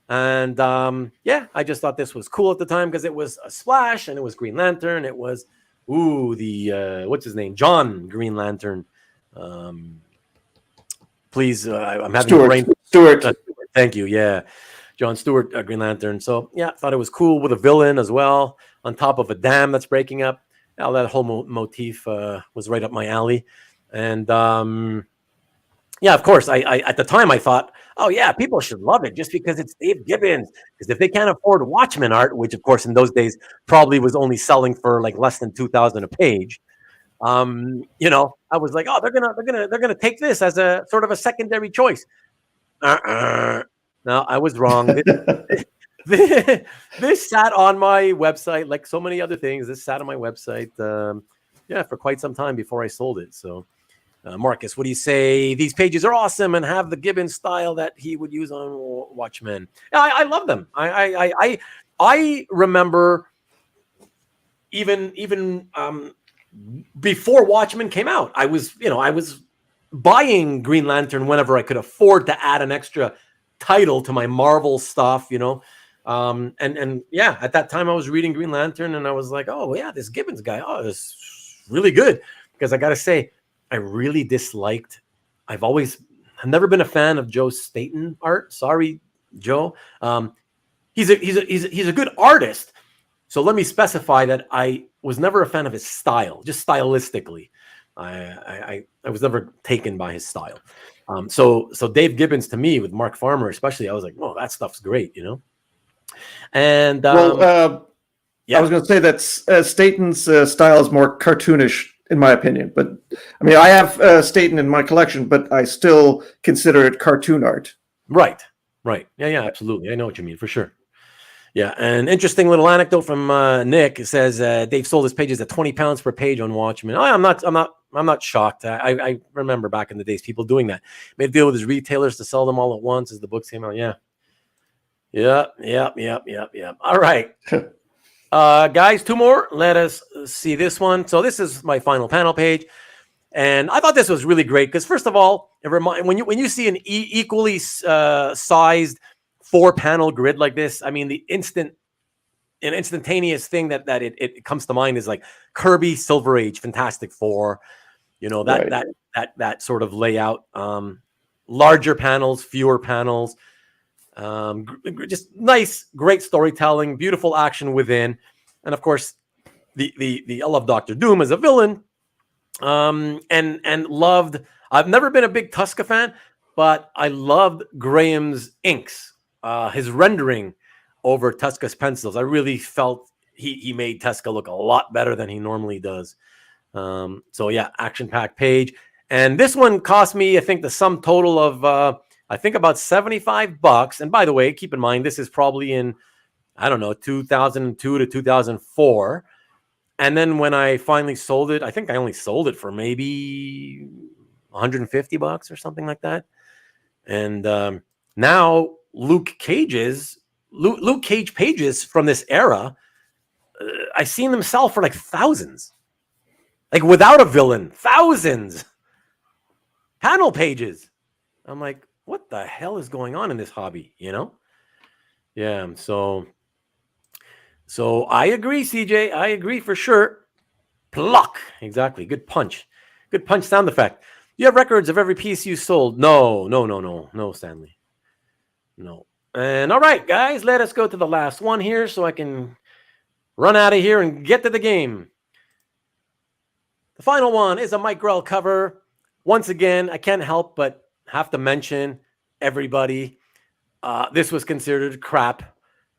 And I just thought this was cool at the time because it was a splash and it was Green Lantern. It was, what's his name? John Green Lantern. Please, I'm having brain. Stewart. Thank you. Yeah. John Stewart, Green Lantern. So, yeah, thought it was cool with a villain as well on top of a dam that's breaking up. Now, that whole motif was right up my alley. And, of course, I at the time I thought, oh, yeah, people should love it just because it's Dave Gibbons. Because if they can't afford Watchmen art, which, of course, in those days probably was only selling for like less than $2,000 a page, I was like, oh, they're gonna take this as a sort of a secondary choice. No, I was wrong. This sat on my website, like so many other things. This sat on my website, for quite some time before I sold it. So, Marcus, what do you say? These pages are awesome and have the Gibbons style that he would use on Watchmen. I love them. I remember even before Watchmen came out, I was buying Green Lantern whenever I could afford to add an extra title to my Marvel stuff, at that time I was reading Green Lantern and I was like, oh yeah, this Gibbons guy, this is really good. Because I gotta say, I really disliked. I've never been a fan of Joe Staton art. Sorry, Joe. He's a good artist. So let me specify that I was never a fan of his style, just stylistically. I was never taken by his style. So Dave Gibbons to me with Mark Farmer, especially, I was like, oh, that stuff's great, And I was going to say that Staton's style is more cartoonish, in my opinion. But I mean, I have Staton in my collection, but I still consider it cartoon art. Right. Yeah, absolutely. I know what you mean, for sure. Yeah, an interesting little anecdote from Nick. It says Dave sold his pages at £20 per page on Watchmen. I'm not shocked. I remember back in the days people doing that. Made a deal with his retailers to sell them all at once as the books came out. Yeah. All right, guys, two more. Let us see this one. So this is my final panel page, and I thought this was really great because first of all, when you see an equally sized 4-panel grid like this, I mean, an instantaneous thing that it comes to mind is like Kirby, Silver Age, Fantastic Four, that sort of layout. Larger panels, fewer panels, just nice, great storytelling, beautiful action within, and of course, I love Doctor Doom as a villain, and loved. I've never been a big Tuska fan, but I loved Graham's inks. His rendering over Tuska's pencils. I really felt he made Tuska look a lot better than he normally does. Action-packed page. And this one cost me, I think, the sum total of, about $75. And by the way, keep in mind, this is probably in, 2002 to 2004. And then when I finally sold it, I think I only sold it for maybe $150 or something like that. And now Luke Cage pages from this era, I've seen them sell for like thousands, like without a villain, thousands panel pages. I'm like, what the hell is going on in this hobby? Yeah. So I agree, CJ. I agree for sure. Pluck. Exactly. Good punch sound effect. You have records of every piece you sold. No, Stanley. No. And all right, guys, let us go to the last one here so I can run out of here and get to the game. The final one is a Mike Grell cover. Once again, I can't help but have to mention everybody. This was considered crap.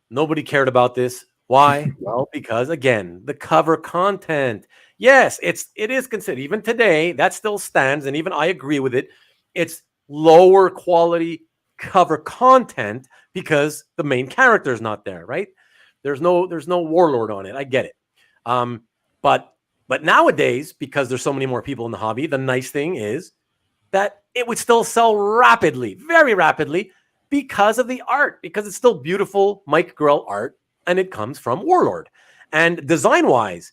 Nobody cared about this. Why? Well, because again, the cover content. Yes, it is considered, even today, that still stands, and even I agree with it. It's lower quality cover content because the main character is not there, right? There's no warlord on it. I get it. But nowadays, because there's so many more people in the hobby, the nice thing is that it would still sell rapidly, very rapidly, because of the art, because it's still beautiful Mike Grell art and it comes from Warlord. And design-wise,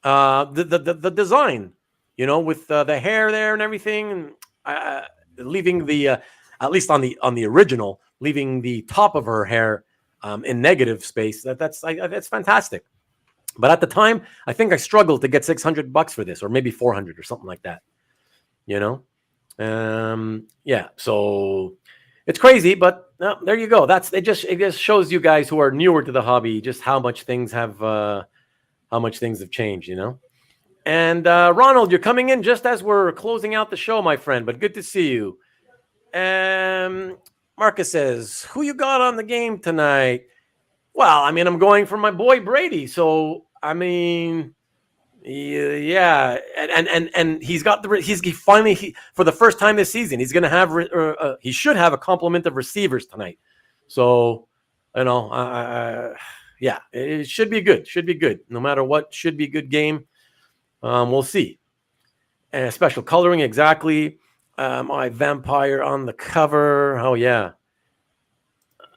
the design, with the hair there and everything, and leaving the at least on the original, leaving the top of her hair in negative space. That's fantastic. But at the time, I think I struggled to get $600 for this, or maybe 400 or something like that. Yeah. So it's crazy, but there you go. It just shows you guys who are newer to the hobby just how much things have changed. And Ronald, you're coming in just as we're closing out the show, my friend. But good to see you. Marcus says, "Who you got on the game tonight?" Well, I mean, I'm going for my boy Brady. So, I mean, yeah, and he's got for the first time this season, he's going to have he should have a complement of receivers tonight. So, yeah, it should be good. Should be good. No matter what, should be a good game. We'll see. And special coloring, exactly. My vampire on the cover. Oh yeah,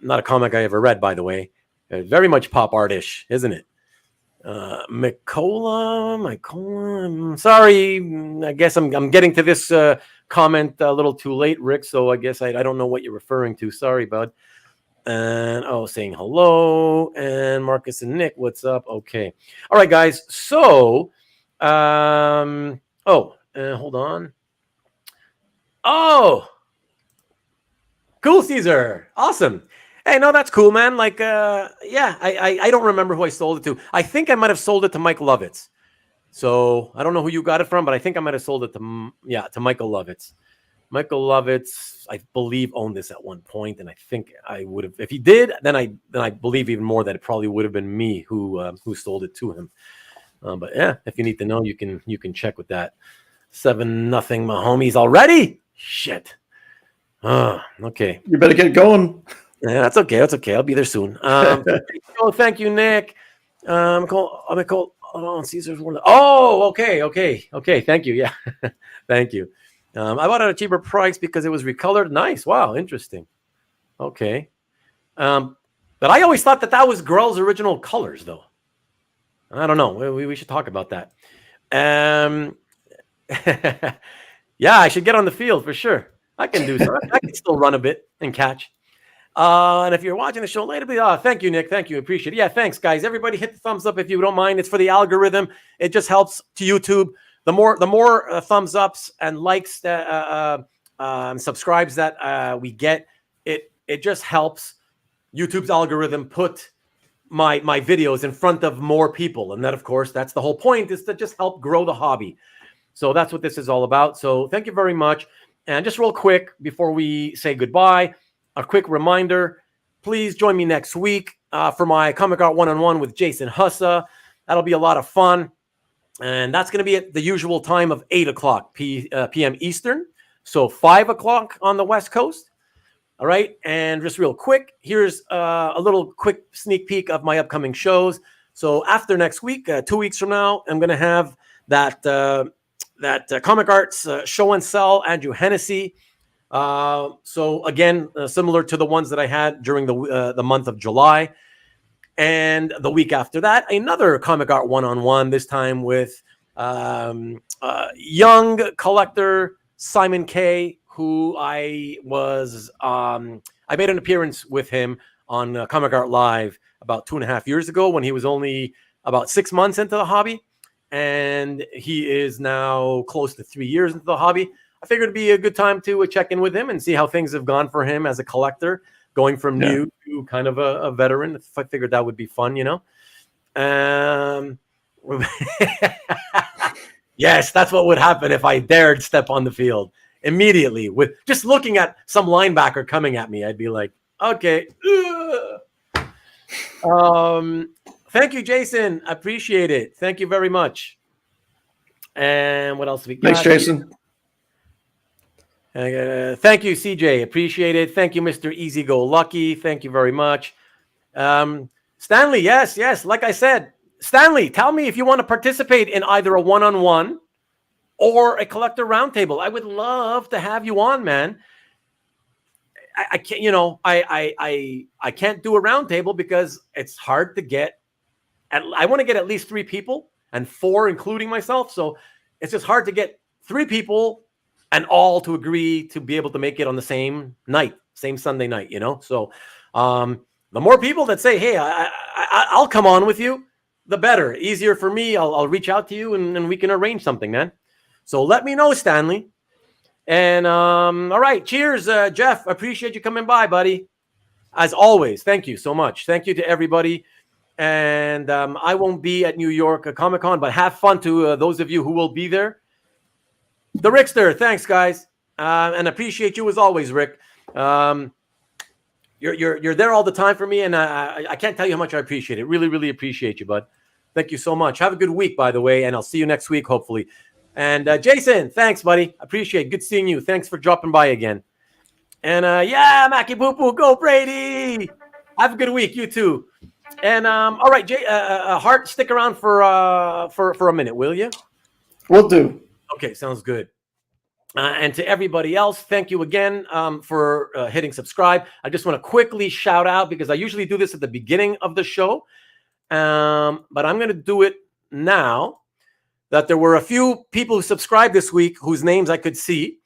not a comic I ever read, by the way. Very much pop artish, isn't it? Colan. Sorry, I guess I'm getting to this comment a little too late, Rick. So I guess I don't know what you're referring to. Sorry, bud. And saying hello. And Marcus and Nick, what's up? Okay, all right, guys. So, hold on. Oh, cool, Caesar. Awesome. Hey, no, that's cool, man. Like, yeah, I don't remember who I sold it to. I think I might have sold it to Mike Lovitz. So I don't know who you got it from, but I think I might have sold it to Michael Lovitz. Michael Lovitz, I believe, owned this at one point, and I think I would have. If he did, then I believe even more that it probably would have been me who sold it to him. But yeah, if you need to know, you can check with that. 7-0, my homies already. Shit. Okay. You better get going. Yeah, that's okay. That's okay. I'll be there soon. Thank you, Nick. Caesar's one. Oh, okay. Thank you. Yeah, thank you. I bought it at a cheaper price because it was recolored. Nice. Wow, interesting. Okay. But I always thought that was Grell's original colors, though. I don't know. We should talk about that. Yeah, I should get on the field for sure. I can do so. I can still run a bit and catch. And if you're watching the show later, thank you, Nick. Thank you. Appreciate it. Yeah, thanks, guys. Everybody hit the thumbs up if you don't mind. It's for the algorithm. It just helps to YouTube. The more thumbs ups and likes and subscribes that we get, it just helps YouTube's algorithm put my videos in front of more people. And that, of course, that's the whole point, is to just help grow the hobby. So that's what this is all about. So thank you very much. And just real quick, before we say goodbye, a quick reminder, please join me next week for my Comic Art One-on-One with Jason Hussa. That'll be a lot of fun. And that's going to be at the usual time of 8 o'clock p.m. Eastern. So 5 o'clock on the West Coast. All right. And just real quick, here's a little quick sneak peek of my upcoming shows. So after next week, 2 weeks from now, I'm going to have that Comic Arts show and sell, Andrew Hennessy. So again, similar to the ones that I had during the month of July. And the week after that, another Comic Art One-on-One, this time with young collector Simon K., who I made an appearance with him on Comic Art Live about 2.5 years ago when he was only about 6 months into the hobby. And he is now close to 3 years into the hobby. I figured it'd be a good time to check in with him and see how things have gone for him as a collector, going from new to kind of a veteran. I figured that would be fun, Yes, that's what would happen if I dared step on the field immediately. With just looking at some linebacker coming at me, I'd be like, okay. Thank you, Jason. I appreciate it. Thank you very much. And what else have we got? Thanks, Jason. Thank you, CJ. Appreciate it. Thank you, Mr. Easy Go Lucky. Thank you very much. Stanley, yes. Like I said, Stanley, tell me if you want to participate in either a one-on-one or a collector roundtable. I would love to have you on, man. I can't, I can't do a roundtable because it's hard to get. I want to get at least 3 people, and 4 including myself. So it's just hard to get 3 people and all to agree to be able to make it on the same night, same Sunday night. So the more people that say, "Hey, I'll come on with you," the better. Easier for me. I'll reach out to you and we can arrange something, man. So let me know, Stanley. And all right, cheers, Jeff. Appreciate you coming by, buddy. As always, thank you so much. Thank you to everybody. And I won't be at New York Comic-Con, but have fun to those of you who will be there. The Rickster, thanks, guys, and appreciate you as always, Rick. You're there all the time for me, and I can't tell you how much I appreciate it. Really, really appreciate you, bud. Thank you so much. Have a good week, by the way, and I'll see you next week, hopefully. And Jason, thanks, buddy. Appreciate it. Good seeing you. Thanks for dropping by again. And yeah, Mackie Boo Boo, go Brady. Have a good week. You too. And all right, Hart, stick around for a minute, will you? Will do. Okay, sounds good. And to everybody else, thank you again for hitting subscribe. I just want to quickly shout out, because I usually do this at the beginning of the show, but I'm going to do it now, that there were a few people who subscribed this week whose names I could see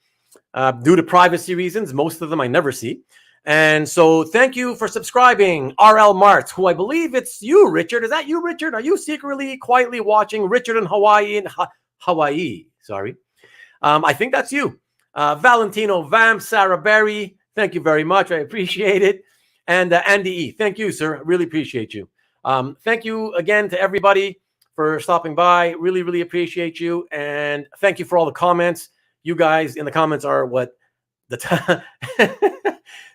due to privacy reasons. Most of them I never see. And so thank you for subscribing, RL Martz, who I believe it's you, Richard. Is that you, Richard? Are you secretly, quietly watching Richard in Hawaii? Hawaii, sorry. I think that's you. Valentino Vamp, Sarah Berry, thank you very much. I appreciate it. And Andy E., thank you, sir. I really appreciate you. Thank you again to everybody for stopping by. Really, really appreciate you. And thank you for all the comments. You guys in the comments are what the time.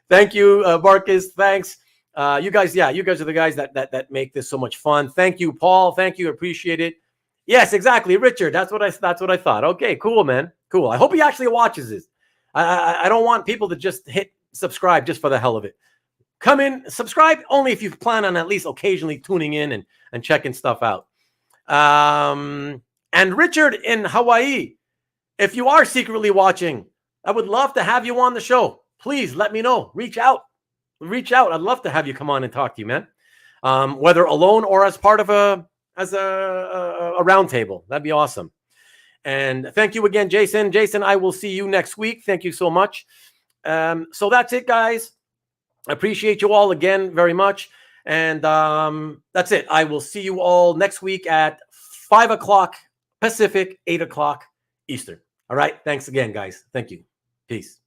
Thank you, Marcus. Thanks. You guys are the guys that make this so much fun. Thank you, Paul. Thank you. Appreciate it. Yes, exactly, Richard. That's what I thought. Okay, cool, man. Cool. I hope he actually watches this. I don't want people to just hit subscribe just for the hell of it. Come in, subscribe only if you plan on at least occasionally tuning in and checking stuff out. And Richard in Hawaii, if you are secretly watching, I would love to have you on the show. Please let me know. Reach out. I'd love to have you come on and talk to you, man. Whether alone or as part of a roundtable. That'd be awesome. And thank you again, Jason. Jason, I will see you next week. Thank you so much. So that's it, guys. I appreciate you all again very much. And that's it. I will see you all next week at 5 o'clock Pacific, 8 o'clock Eastern. All right. Thanks again, guys. Thank you. Peace.